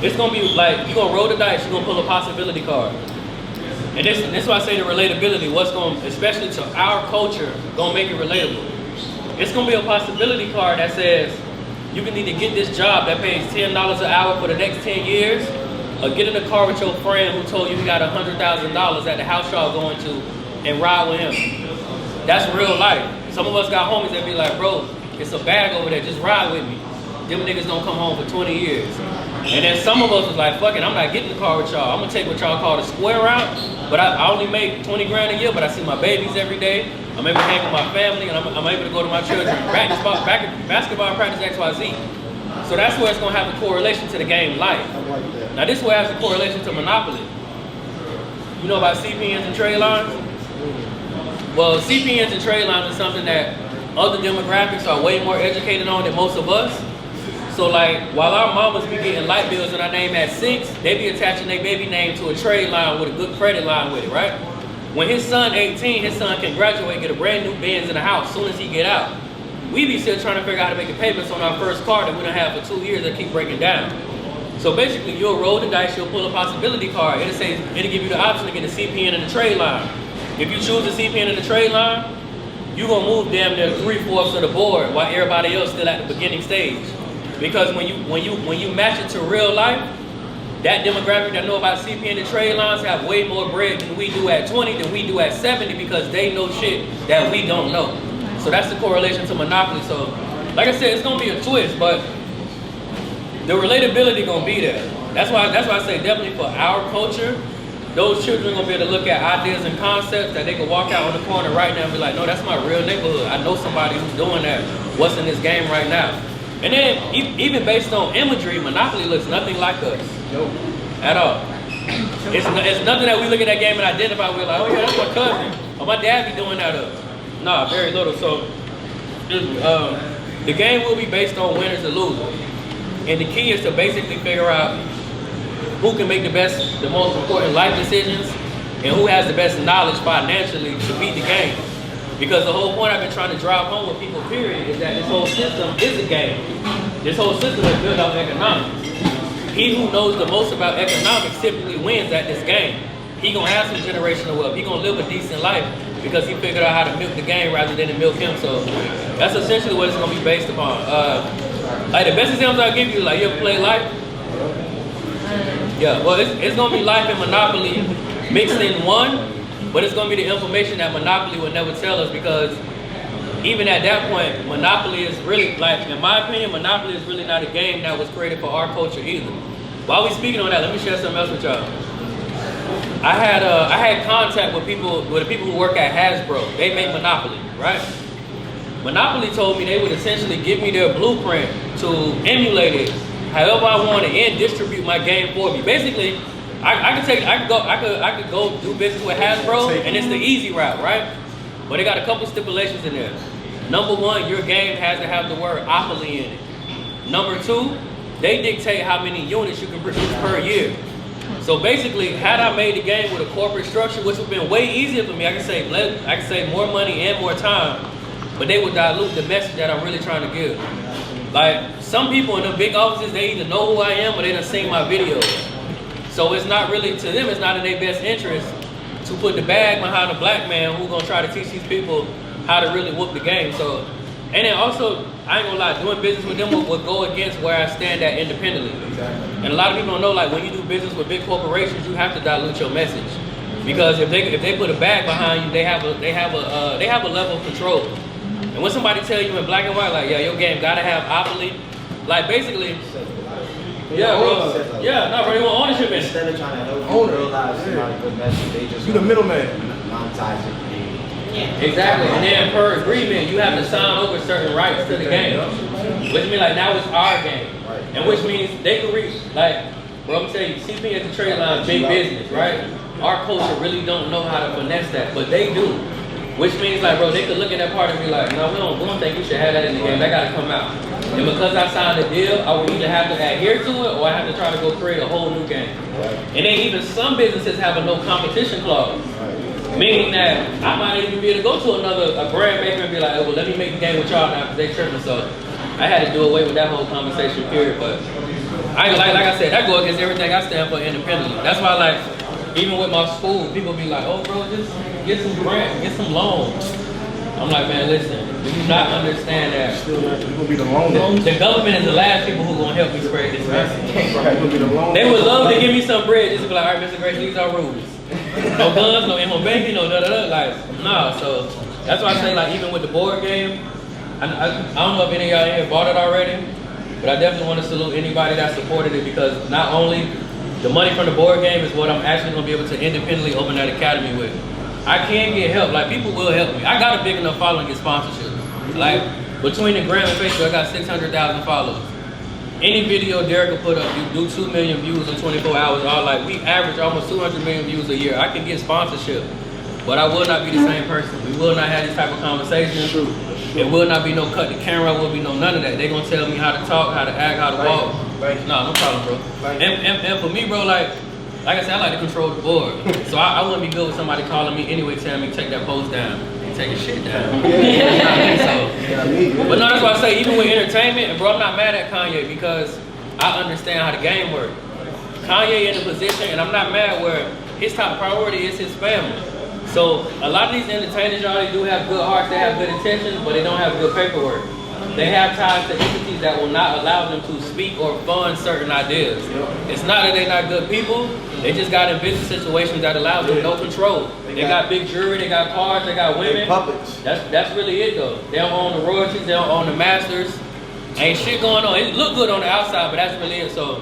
It's gonna be like, you're gonna roll the dice, you're gonna pull a possibility card. And this is why I say the relatability, what's going, especially to our culture, gonna make it relatable. It's gonna be a possibility card that says, you can either get this job that pays $10 an hour for the next 10 years, or get in a car with your friend who told you he got $100,000 at the house y'all going to and ride with him. That's real life. Some of us got homies that be like, bro, it's a bag over there, just ride with me. Them niggas don't come home for 20 years. And then some of us was like, fuck it, I'm not getting in the car with y'all. I'm gonna take what y'all call the square route, but I only make 20 grand a year, but I see my babies every day. I'm able to hang with my family, and I'm able to go to my children. Basketball practice XYZ. So that's where it's gonna have a correlation to the game life. Now this is where it has a correlation to Monopoly. You know about CPNs and trade lines? Well, CPNs and trade lines is something that other demographics are way more educated on than most of us. So like, while our mamas be getting light bills and our name at 6, they be attaching their baby name to a trade line with a good credit line with it, right? When his son 18, his son can graduate, get a brand new Benz in the house as soon as he get out. We be still trying to figure out how to make the payments on our first car that we done had for 2 years that keep breaking down. So basically, you'll roll the dice, you'll pull a possibility card. It'll give you the option to get a CPN and a trade line. If you choose a CPN and a trade line, you're gonna move damn near 3/4 of the board while everybody else still at the beginning stage. Because when you match it to real life, that demographic that know about CPN and trade lines have way more bread than we do at 20 than we do at 70 because they know shit that we don't know. So that's the correlation to Monopoly. So like I said, it's gonna be a twist, but the relatability gonna be there. That's why I say definitely for our culture, those children are gonna be able to look at ideas and concepts that they can walk out on the corner right now and be like, no, that's my real neighborhood. I know somebody who's doing that. What's in this game right now? And then even based on imagery, Monopoly looks nothing like us. Nope. At all. It's nothing that we look at that game and identify with like, oh yeah, that's my cousin. Or my dad be doing that up. Nah, very little. So the game will be based on winners and losers. And the key is to basically figure out who can make the most important life decisions and who has the best knowledge financially to beat the game. Because the whole point I've been trying to drive home with people, period, is that this whole system is a game. This whole system is built off economics. He who knows the most about economics typically wins at this game. He gonna have some generational wealth. He gonna live a decent life because he figured out how to milk the game rather than to milk him. So that's essentially what it's gonna be based upon. Like the best examples I'll give you, like you ever play Life? Yeah, well it's gonna be Life and Monopoly mixed in one. But it's going to be the information that Monopoly would never tell us because even at that point, Monopoly is really, like, in my opinion, Monopoly is really not a game that was created for our culture either. While we speaking on that, let me share something else with y'all. I had contact with the people who work at Hasbro. They make Monopoly, right? Monopoly told me they would essentially give me their blueprint to emulate it however I want it and distribute my game for me. Basically, I could go do business with Hasbro, and it's the easy route, right? But they got a couple stipulations in there. Number one, your game has to have the word opoly in it. Number two, they dictate how many units you can produce per year. So basically, had I made the game with a corporate structure, which would have been way easier for me, I can save more money and more time, but they would dilute the message that I'm really trying to give. Like, some people in the big offices, they either know who I am or they done seen my videos. So it's not really, to them, it's not in their best interest to put the bag behind a black man who's gonna try to teach these people how to really whoop the game. So, and then also, I ain't gonna lie, doing business with them would go against where I stand at independently. And a lot of people don't know, like, when you do business with big corporations, you have to dilute your message. Because if they put a bag behind you, they have a level of control. And when somebody tell you in black and white, like, yeah, your game gotta have opoly, like basically, yeah, bro, yeah, no, bro, you want ownership in it. Instead of trying to help you realize it's not a good message, they just You the middleman. monetize it. Exactly, and then per agreement, you have to sign over certain rights to the game, which means like now it's our game, and which means they can reach, like, bro, I'm telling you, CP at the trade line is big business, right? Our culture really don't know how to finesse that, but they do, which means like, bro, they could look at that part and be like, no, we don't think you should have that in the game, that gotta come out. And because I signed a deal, I will either have to adhere to it or I have to try to go create a whole new game. And then even some businesses have a no competition clause. Meaning that I might even be able to go to a brand maker and be like, oh, well, let me make the game with y'all now because they tripping. So I had to do away with that whole conversation period. But like I said, that go against everything I stand for independently. That's why, like, even with my school, people be like, oh, bro, just get some grants, get some loans. I'm like, man, listen, do you not understand that? The government is the last people who gonna help me spread this message. They would love to give me some bread just to be like, all right, Mr. Grace, these are rules. No guns, no ammo banking, no da-da-da, like, nah, so that's why I say, like, even with the board game, I don't know if any of y'all here bought it already, but I definitely want to salute anybody that supported it because not only the money from the board game is what I'm actually going to be able to independently open that academy with. I can get help, like, people will help me. I got a big enough following to get sponsorships. Like, between the gram and Facebook, I got 600,000 followers. Any video Derrick will put up, you do 2 million views in 24 hours. We average almost 200 million views a year. I can get sponsorship, but I will not be the same person. We will not have this type of conversation. It will not be no cut the camera, will be no none of that. They're gonna tell me how to talk, how to act, how to walk. No problem, bro. And for me, bro, like I said, I like to control the board. So I wouldn't be good with somebody calling me anyway, telling me take that post down. Take your shit down. But no, that's why I say, even with entertainment, and bro, I'm not mad at Kanye because I understand how the game works. Kanye in a position, and I'm not mad where his top priority is his family. So a lot of these entertainers, y'all, they do have good hearts, they have good intentions, but they don't have good paperwork. They have ties to entities that will not allow them to speak or fund certain ideas. It's not that they're not good people, they just got in business situations that allow them no control. They got big jewelry, they got cars, they got women. That's really it though. They don't own the royalties, they don't own the masters. Ain't shit going on. It look good on the outside, but that's really it. So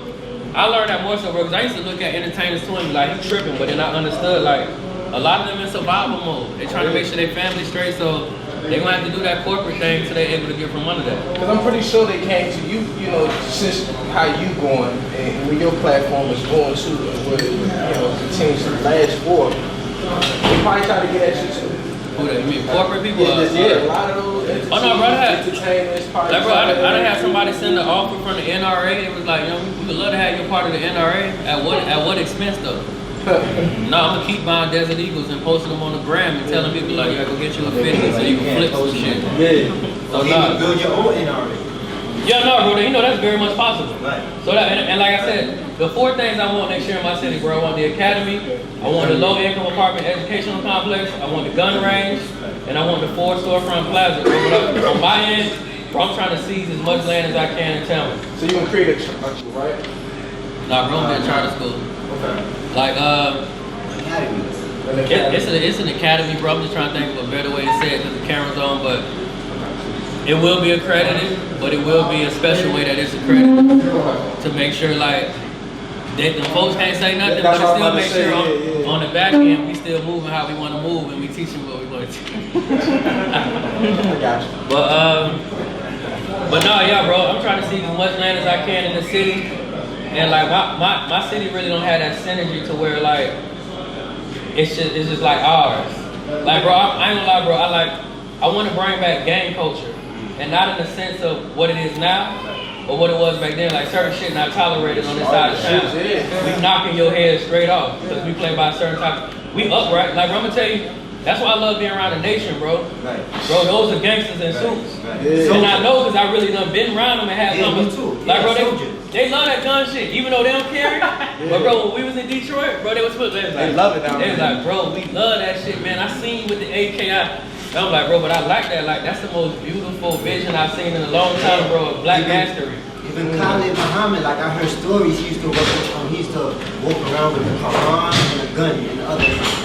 I learned that more so, bro, because I used to look at entertainers too and be like, he tripping, but then I understood, like, a lot of them in survival mode. They trying to make sure their family's straight, so they're gonna have to do that corporate thing so they're able to get from under that. Because I'm pretty sure they came to you, you know, since how you going and where your platform is going to, and where, you know, continues to last for. They probably try to get at you too. Who that? You mean corporate people? Yeah, a lot of those entities, oh no, bro, entertainers, like, bro, I done had somebody send an offer from the NRA. It was like, you know, we would love to have you part of the NRA. At what expense though? No, I'm gonna keep buying Desert Eagles and posting them on the gram and telling people like, yeah, go get you a 50 so you can flip some shit. Yeah. So nah. Build your own NRA. Yeah, no, bro, you know that's very much possible. Right. So that, and like I said, the 4 things I want next year in my city, bro. I want the academy, I want the low income apartment educational complex, I want the gun range, and I want the 4 storefront plaza. Bro, on my end, bro, I'm trying to seize as much land as I can in town. So you gonna create a right? Nah, bro, I'm in charter school. Okay. Like, it's an academy, bro. I'm just trying to think of a better way to say it because the camera's on, but it will be accredited, but it will be a special way that it's accredited to make sure, like, that the folks can't say nothing, but still make sure on the back end we still moving how we want to move and we teach them what we want to teach. I got you. But no, yeah, bro. I'm trying to see as much land as I can in the city. And like my city really don't have that synergy to where like it's just like ours. Like, bro, I ain't gonna lie, bro. I want to bring back gang culture, and not in the sense of what it is now, or what it was back then. Like certain shit not tolerated on this side of town. We knocking your head straight off because we play by a certain type. We upright. Like, bro, I'm gonna tell you, that's why I love being around the nation, bro. Bro, those are gangsters in suits. And I know because I really done been around them and had them. Like, bro, they love that gun shit, even though they don't carry. But bro, when we was in Detroit, bro, they was like, They love it down they there. was like, bro, we love that shit, man. I seen you with the AK. I'm like, bro, but I like that. Like, that's the most beautiful vision I've seen in a long time, bro. Of black mastery. Even Khalid Muhammad, like I heard stories, he used to walk around with the Quran and a gun and the other.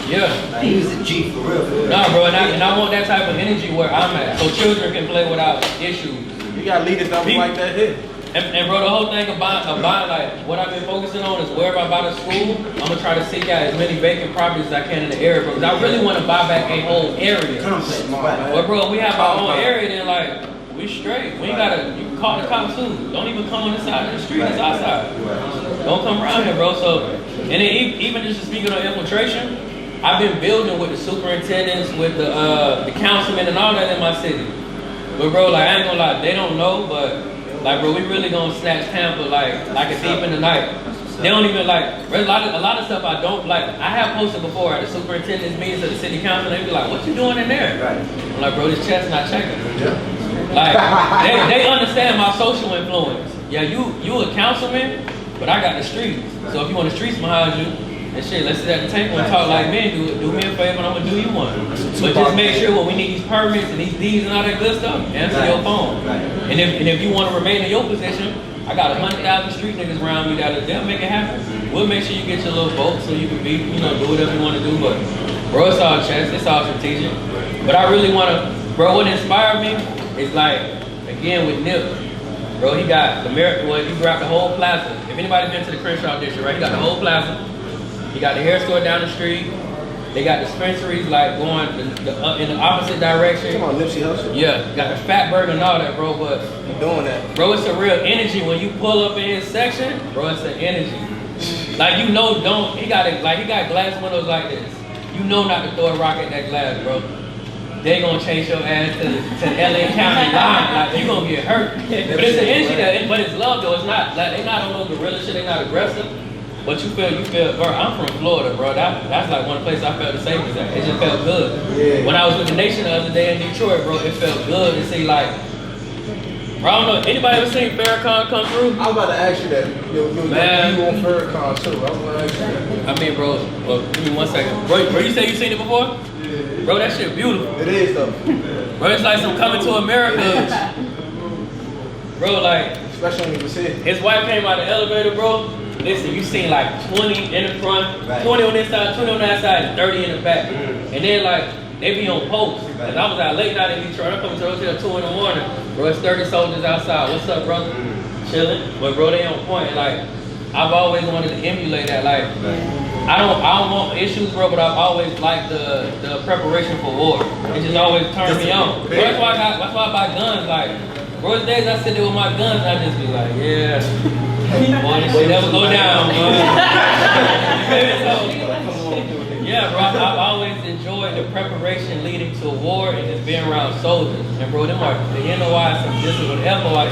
Yeah. Like, he was a G for real. Nah, bro, and I want that type of energy where I'm at, so children can play without issues. You got leaders that like that here. And bro, the whole thing about like what I've been focusing on is wherever I buy the school, I'm gonna try to seek out as many vacant properties as I can in the area, bro. Because I really want to buy back a whole area. But bro, we have our own area, then like we straight. We ain't gotta. You can call the cops too. Don't even come on this side of the street. It's outside. Don't come around here, bro. So, and then even just speaking of infiltration, I've been building with the superintendents, with the councilmen, and all that in my city. But bro, like I ain't gonna lie, they don't know, but. Like, bro, we really gonna snatch Tampa like a thief in the night. They don't even like, a lot of stuff I don't like. I have posted before at the superintendent's meetings at the city council, they be like, what you doing in there? I'm like, bro, this chest not checking. Like, they understand my social influence. Yeah, you a councilman, but I got the streets. So if you want the streets behind you, and shit, let's sit at the table and talk like men. Do me a favor and I'm gonna do you one. But just make sure when we need these permits and these deeds and all that good stuff, answer your phone. And if you want to remain in your position, I got 100,000 street niggas around me they'll make it happen. We'll make sure you get your little vote so you can be, do whatever you want to do. But bro, it's all chess, it's all strategic. But I really want to, bro, what inspired me is like, again with Nip, bro, he got the he grabbed the whole plaza. If anybody been to the Crenshaw district, right, he got the whole plaza. He got the hair store down the street. They got dispensaries like going in the opposite direction. Come on, Nipsey Hussle. Yeah, got the Fat Burger and all that, bro. But I'm doing that. Bro, it's a real energy when you pull up in his section. Bro, it's an energy. Like he got glass windows like this. You know not to throw a rock at that glass, bro. They gonna chase your ass to the LA County line. Like you gonna get hurt. But it's an energy but it's love though. It's not like they not on no guerrilla shit. They not aggressive. But you feel, bro, I'm from Florida, bro. That's like one of the places I felt the safest at. It just felt good. Yeah. When I was with the Nation the other day in Detroit, bro, it felt good to see like, bro, I don't know, anybody ever seen Farrakhan come through? I was about to ask you that. Man. You on Farrakhan too. I was gonna ask you that. I mean, bro, well, give me 1 second. Bro, you say you seen it before? Yeah. Bro, that shit beautiful. It is though. Bro, it's like some Coming to America. Bro, like, especially when you see it. His wife came out of the elevator, bro. Listen, you seen like 20 in the front, 20 on this side, 20 on that side, and 30 in the back. And then like, they be on post. Cause I was out late night in Detroit, I'm coming to the hotel at 2 in the morning. Bro, it's 30 soldiers outside. What's up, brother? Chilling. But bro, they on point. And like, I've always wanted to emulate that. Like, I don't want issues, bro, but I've always liked the preparation for war. It just always turned me on. Bro, that's why I buy guns. Like, bro, there's days I sit there with my guns and I just be like, yeah. Boy, this shit never go down, bro. Yeah, bro, I've always enjoyed the preparation leading to war and just being around soldiers. And bro, them are the NOI, some discipline, FOI,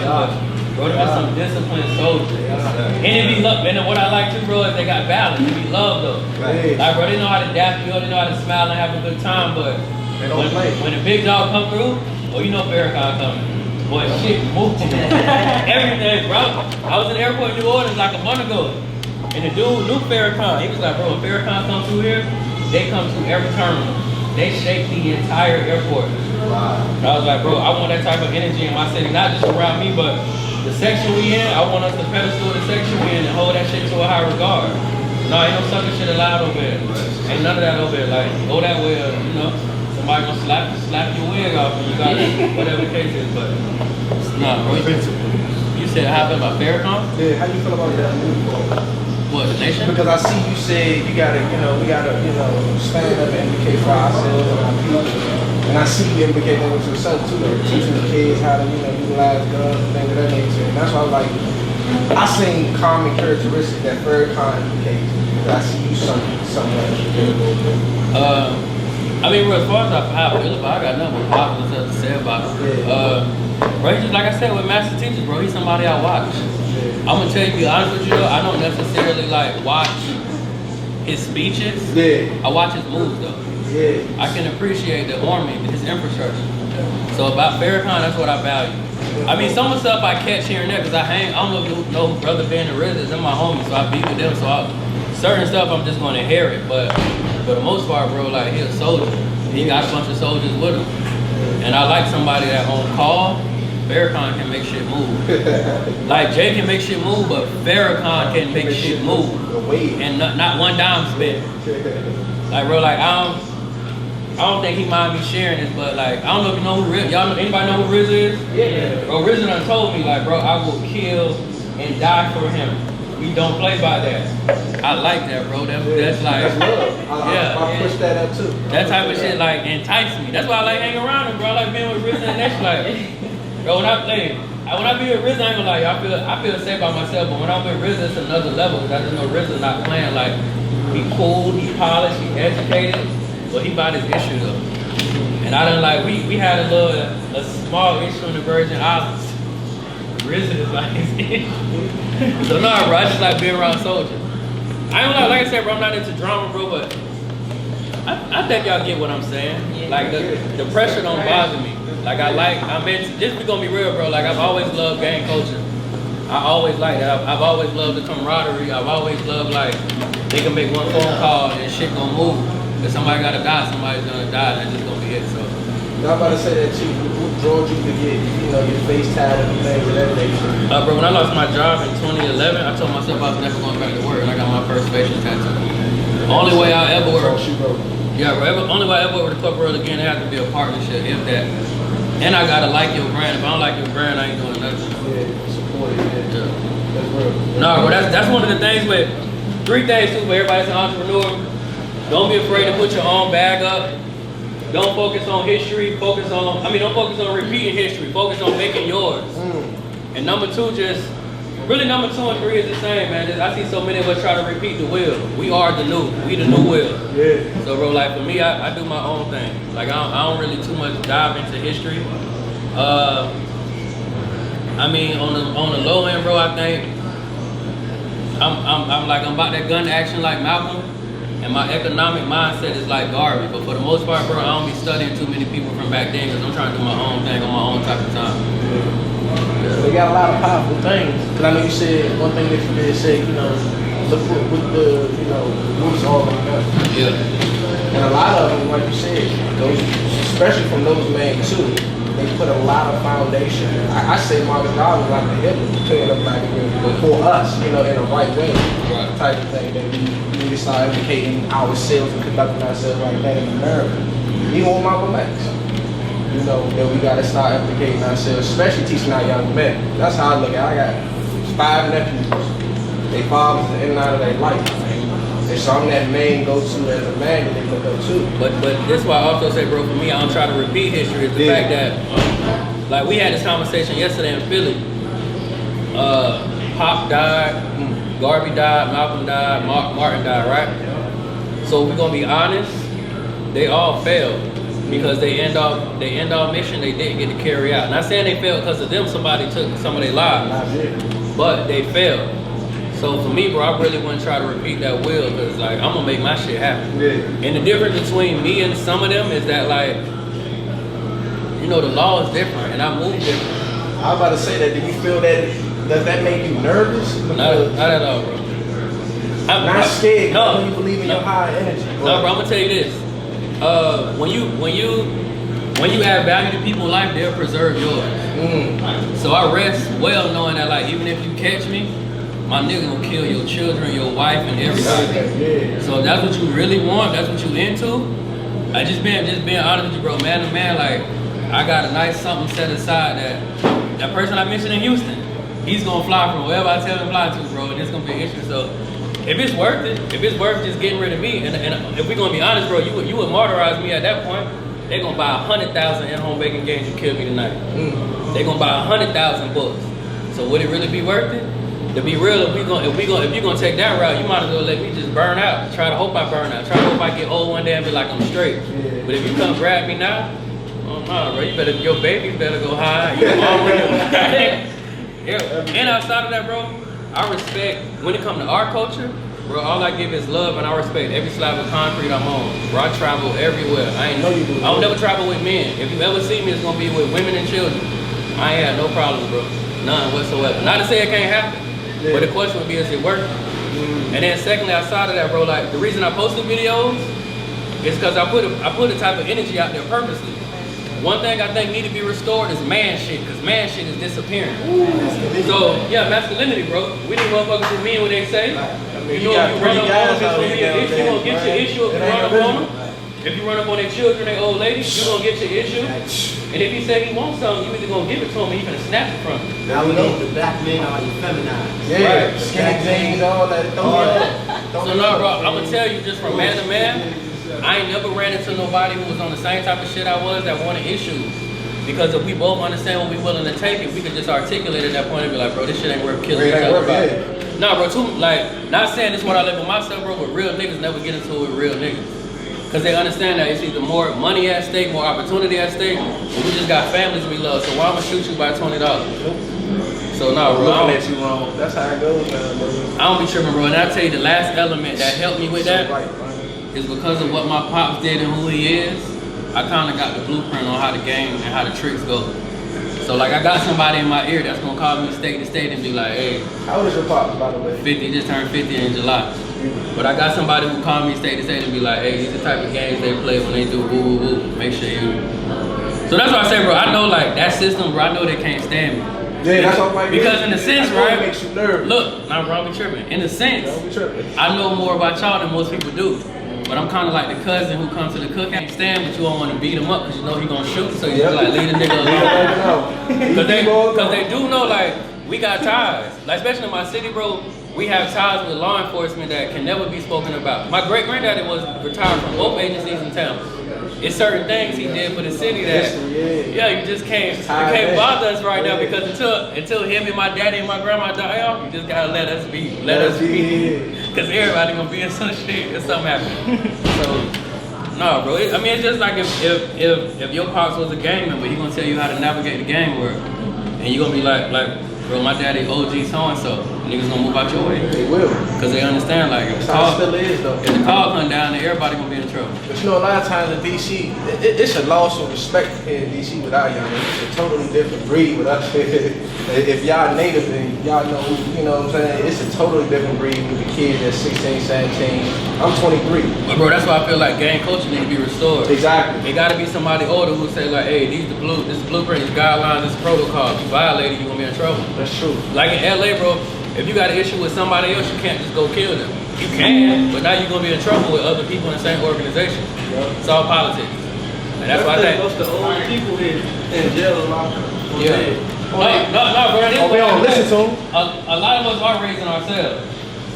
bro, them are some disciplined soldiers. And it be love, and what I like too, bro, is they got balance. It be love though. Like, bro, they know how to dap you up, they know how to smile and have a good time, but when the big dog come through, oh, you know Farrakhan coming. Boy, shit, moving. Everything, bro. I was in the airport in New Orleans like a month ago. And the dude knew Farrakhan. He was like, bro, when Farrakhan comes through here, they come through every terminal. They shake the entire airport. Wow. I was like, bro, I want that type of energy in my city, not just around me, but the section we in, I want us to pedestal the section we in and hold that shit to a high regard. No, ain't no sucker shit allowed over there. Ain't none of that over there. Like, go that way, somebody gonna slap your wig off and you got whatever the case is, but nah, bro. You said how about Farrakhan? Yeah, how you feel about that movie? What, the Nation? Because I see you said we gotta stand up and advocate for ourselves and our people. And I see you advocate that with yourself too, like teaching the kids how to, utilize guns and things of that nature. And that's why I was like, I seen common characteristics that Farrakhan advocates. I see you somewhere. I mean, bro, as far as how I feel about it, I got nothing but positive stuff to say about it. Bro, he's just like I said with Master Teachers, bro, he's somebody I watch. I'm gonna tell you, be honest with you though, I don't necessarily like watch his speeches. I watch his moves though. I can appreciate the army, his infrastructure. So about Farrakhan, that's what I value. I mean, some of the stuff I catch here and there because I don't know if you know who Brother Ben and Riz is, they're my homies, so I be with them. So certain stuff I'm just gonna inherit, but for the most part, bro, like he's a soldier. He got a bunch of soldiers with him, and I like somebody that on call. Farrakhan can make shit move. Like Jay can make shit move, but Farrakhan can make shit move, and not one dime spent. Like bro, like I don't think he mind me sharing this, but like I don't know if you know who Riz. Y'all know anybody know who Riz is? Yeah. Bro, Riz done told me like, bro, I will kill and die for him. We don't play by that. I like that, bro. That's like, that's love. I push that up too. That type of shit like entice me. That's why I like hanging around him, bro. I like being with Riz and next like. Bro, when I be with Riz, I ain't gonna lie, I feel safe by myself, but when I'm with Riz, it's another level, because I just know Riz is not playing like, he cool, he polished, he educated, but he about his issue though. And I done like, we had a small issue in the Virgin Islands. Riz is like his issue. So no, bro, I just like being around soldiers. I ain't gonna lie, like I said, bro, I'm not into drama, bro, but I think y'all get what I'm saying. Like the pressure don't bother me. Like just we gonna be real, bro. Like I've always loved gang culture. I always like that. I've always loved the camaraderie. I've always loved like they can make one phone call and shit gonna move. If somebody gotta die, somebody's gonna die. That's just gonna be it. So. I'm about to say that too. What drove you to get, your face tatted and things of that nature? Bro, when I lost my job in 2011, I told myself I was never going back to work, and I got my first facial tattoo. Only way I ever work. Yeah, bro. Only way I ever work with the club world again, it has to be a partnership, if that. And I gotta like your brand. If I don't like your brand, I ain't doing nothing. Yeah, support it. Yeah. That's real. No, bro, that's one of the things with 3 things too. Where everybody's an entrepreneur. Don't be afraid to put your own bag up. Don't focus on history. Don't focus on repeating history. Focus on making yours. And number 2, number 2 and 3 is the same, man. I see so many of us try to repeat the wheel. We are the new. We the new wheel. Yeah. So, bro, like for me, I do my own thing. Like I don't really too much dive into history. I mean, on the low end, bro, I think I'm about that gun action like Malcolm, and my economic mindset is like Garvey. But for the most part, bro, I don't be studying too many people from back then because I'm trying to do my own thing on my own type of time. They got a lot of powerful things. Because I know you said one thing that you did say, look with the, roots all on them. Yeah. And a lot of them, like you said, those, especially from those men too, they put a lot of foundation. I say Marcus Garvey was like the Hitler between the black community for us, in a right way type of thing. That we need to start educating ourselves and conducting ourselves like that in America. Even with Malcolm X. That we gotta start educating ourselves, especially teaching our young men. That's how I look at it. I got 5 nephews. They fathers in and out of their life. And so I'm that main go-to as a man that they look up to. But this is why I also say, bro, for me, I don't try to repeat history. Is the fact that, like, we had this conversation yesterday in Philly. Pop died, Garvey died, Malcolm died, Martin died, right? So we're gonna be honest, they all failed. Because they end off mission they didn't get to carry out. Not saying they failed because of them, somebody took some of their lives. But they failed. So for me, bro, I really wouldn't try to repeat that wheel because like I'm gonna make my shit happen. Yeah. And the difference between me and some of them is that like, the law is different and I move different. I was about to say that, do you feel that, does that make you nervous? Not at all, bro. I'm not scared. No. You believe in your high energy. No, bro, I'm gonna tell you this. When you add value to people's life, they'll preserve yours. So I rest well knowing that like even if you catch me, my nigga will kill your children, your wife, and everybody. So if that's what you really want, that's what you into. I just being honest with you, bro, man to man, like I got a nice something set aside that person I mentioned in Houston, he's gonna fly from wherever I tell him to fly to, bro, and it's gonna be an issue. So if it's worth it, if it's worth just getting rid of me, and if we're gonna be honest, bro, you would martyrize me at that point. They're gonna buy 100,000 in-home bacon games to kill me tonight. They're gonna buy 100,000 books. So would it really be worth it? to be real, if you're gonna take that route, you might as well let me just burn out. Try to hope I burn out. Try to hope I get old one day and be like I'm straight. But if you come grab me now, oh no, bro, your babies better go high. Your mom yeah. And outside of that, bro, I respect when it comes to our culture, bro. All I give is love, and I respect every slab of concrete I'm on. Bro, I travel everywhere. I don't never travel with men. If you ever see me, it's gonna be with women and children. I ain't had no problems, bro. None whatsoever. Not to say it can't happen, but the question would be, is it working? And then secondly, outside of that, bro, like the reason I posted videos is because I put a type of energy out there purposely. One thing I think need to be restored is man shit, because man shit is disappearing. So yeah, masculinity, bro. We need motherfuckers who mean what they say. You know, if you run up on them, it's gonna be an issue. You gonna get your issue if you run up on them. If you run up on their children, their old ladies, you gonna get your issue. And if he say he wants something, you either gonna give it to him or you gonna snatch it from him. Now we know the black men are effeminized. Yeah, right. Skinny jeans, all that. So no, bro, I'm gonna tell you just from man to man, I ain't never ran into nobody who was on the same type of shit I was that wanted issues. Because if we both understand what we willing to take, if we could just articulate at that point and be like, bro, this shit ain't worth killing each other about. Nah, bro, not saying this is what I live with myself, bro, but real niggas never get into it with real niggas. Because they understand that it's either more money at stake, more opportunity at stake, and we just got families we love, so why I'm gonna shoot you by $20? So no, bro, looking at you wrong. That's how it goes, man. I don't be tripping, bro. And I tell you, the last element that helped me with that is because of what my pops did and who he is. I kind of got the blueprint on how the game and how the tricks go. So like I got somebody in my ear that's gonna call me state to state and be like, hey. How old is your pops, by the way? 50, just turned 50 in July. But I got somebody who called me state to state and be like, hey, these are the type of games they play when they do woo woo woo. Make sure you. So that's why I say, bro, I know like that system, bro, I know they can't stand me. Yeah, that's what I'm like. Because in a sense, right? It makes you nervous. Look, nah, bro, I be tripping. In a sense, I know more about y'all than most people do. But I'm kind of like the cousin who comes to the cookout and stand, but you don't want to beat him up because you know he gonna shoot, so you just like leave the nigga alone. Because they do know like we got ties. Like especially in my city, bro, we have ties with law enforcement that can never be spoken about. My great granddaddy was retired from both agencies in town. It's certain things he did for the city that you just can't bother us right now because until him and my daddy and my grandma die off, you just gotta let us be. Let us be. Cause everybody gonna be in some shit if something happens. So no, bro. I mean it's just like if your pops was a gang member, he gonna tell you how to navigate the gang world. And you gonna be like, bro, my daddy OG so-and-so. Niggas gonna move out your way. They will. Because they understand, like, if the call come down, then everybody gonna be in trouble. But you know, a lot of times in D.C., it's a loss of respect here in D.C. without y'all. It's a totally different breed with us. If y'all native and y'all know, you know what I'm saying? It's a totally different breed with the kids that's 16, 17. I'm 23. But bro, that's why I feel like gang culture need to be restored. Exactly. It gotta be somebody older who say like, hey, this blueprint, this guidelines, this protocol. If you violate it, you gonna be in trouble. That's true. Like in LA, bro, if you got an issue with somebody else, you can't just go kill them. You can, but now you're gonna be in trouble with other people in the same organization. It's all politics. And that's why I think most of the old people in jail a lot. Yeah. No, bro. We don't listen to them. A lot of us are raising ourselves.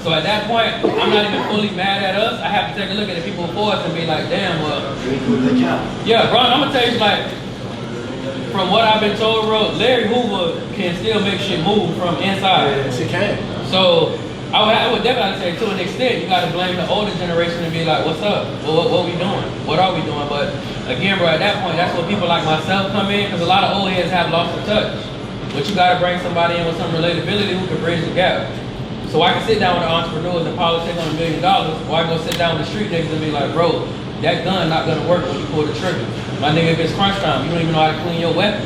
So at that point, I'm not even fully mad at us. I have to take a look at the people before us and be like, damn, well. Yeah, bro, I'm gonna tell you like, from what I've been told, bro, Larry Hoover can still make shit move from inside. Yes, he can. So I would definitely say to an extent, you gotta blame the older generation and be like, what's up? Well, what we doing? What are we doing? But again, bro, at that point, that's where people like myself come in, because a lot of old heads have lost the touch. But you gotta bring somebody in with some relatability who can bridge the gap. So I can sit down with the entrepreneurs and politics on $1 million, or I can go sit down with the street niggas and be like, bro, that gun not gonna work when you pull the trigger. My nigga, if it's crunch time, you don't even know how to clean your weapon.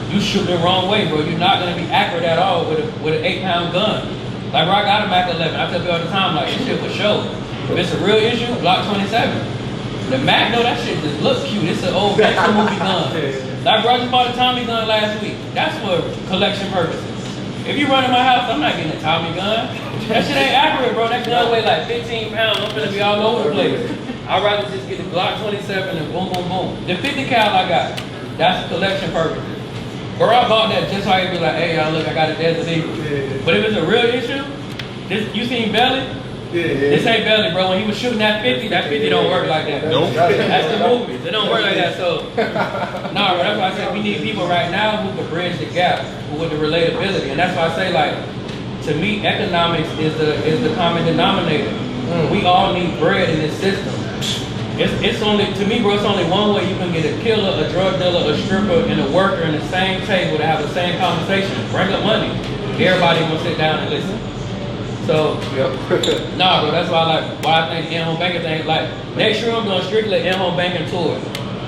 You shoot the wrong way, bro. You're not gonna be accurate at all with an 8-pound gun. Like, bro, I got a Mac 11. I tell people all the time, like, this shit for show. If it's a real issue, Glock 27. The Mac, no, that shit just look cute. It's an old gangster movie gun. Like, bro, I just bought a Tommy gun last week. That's for collection purposes. If you run in my house, I'm not getting a Tommy gun. That shit ain't accurate, bro. That gun weigh like 15 pounds. I'm gonna be all over the place. I'd rather just get the Glock 27 and boom, boom, boom. The 50 cal I got, that's collection purposes. Bro, I bought that just so I could be like, hey, y'all, look, I got a Desert Eagle. But if it's a real issue, you seen Belly? This ain't Belly, bro. When he was shooting that 50 don't work like that. Nope. That's the movies. It don't work like that. So, nah, bro, that's why I said we need people right now who can bridge the gap with the relatability. And that's why I say, like, to me, economics is the common denominator. We all need bread in this system. It's only, to me, bro, it's only one way you can get a killer, a drug dealer, a stripper, and a worker in the same table to have the same conversation. Bring up money. Everybody gonna sit down and listen. So, nah, bro, that's why I think in-home banking thing, like, next year I'm doing strictly in-home banking tours.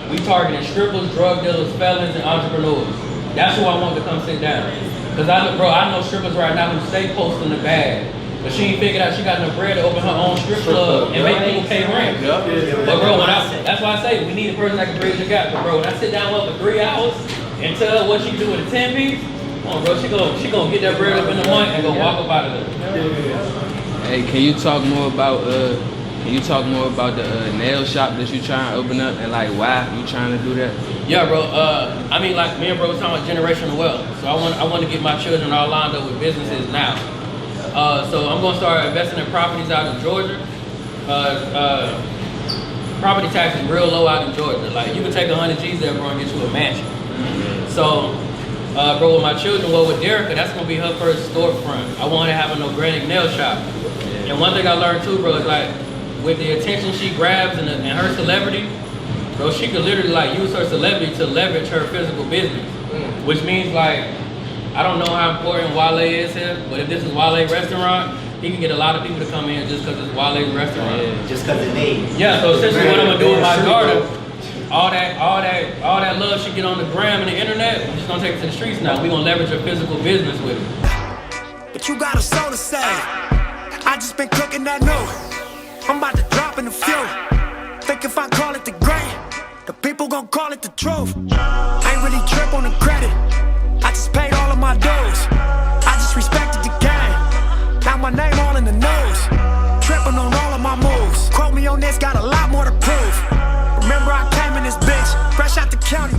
We targeting strippers, drug dealers, felons, and entrepreneurs. That's who I want to come sit down. Cause I know strippers right now who stay posting the bag. But she ain't figured out she got enough bread to open her own strip club and make people pay rent. But bro, that's why I say we need a person that can bridge the gap. But bro, when I sit down with her for 3 hours and tell her what she do with a 10 piece, come on, bro, she gonna get that bread up in the morning and go walk up out of there. Hey, can you talk more about the nail shop that you trying to open up and like why you trying to do that? Yeah, bro. I mean, like me and bro was talking about generational wealth. So I want to get my children all lined up with businesses now. So I'm gonna start investing in properties out in Georgia. Property tax is real low out in Georgia. Like you can take 100 G's there, bro, and get you a mansion. So, bro, with my children, well, with Derrick, that's gonna be her first storefront. I want her to have an organic nail shop. And one thing I learned too, bro, is like with the attention she grabs and her celebrity, bro, she could literally like use her celebrity to leverage her physical business. Which means like, I don't know how important Wale is here, but if this is Wale restaurant, he can get a lot of people to come in just because it's Wale's restaurant. Yeah, just because the name. Yeah, so essentially what I'm gonna do with my daughter, all that love she get on the gram and the internet, I'm just gonna take it to the streets now. We gonna leverage her physical business with it. But you got a soul to save. I just been cooking that new. I'm about to drop in a few. Think if I call it the great, the people gon' call it the truth. I ain't really trip on the credit. I just paid all of my dues. I just respected the game. Now my name all in the news. Tripping on all of my moves. Quote me on this, got a lot more to prove. Remember I came in this bitch, fresh out the county.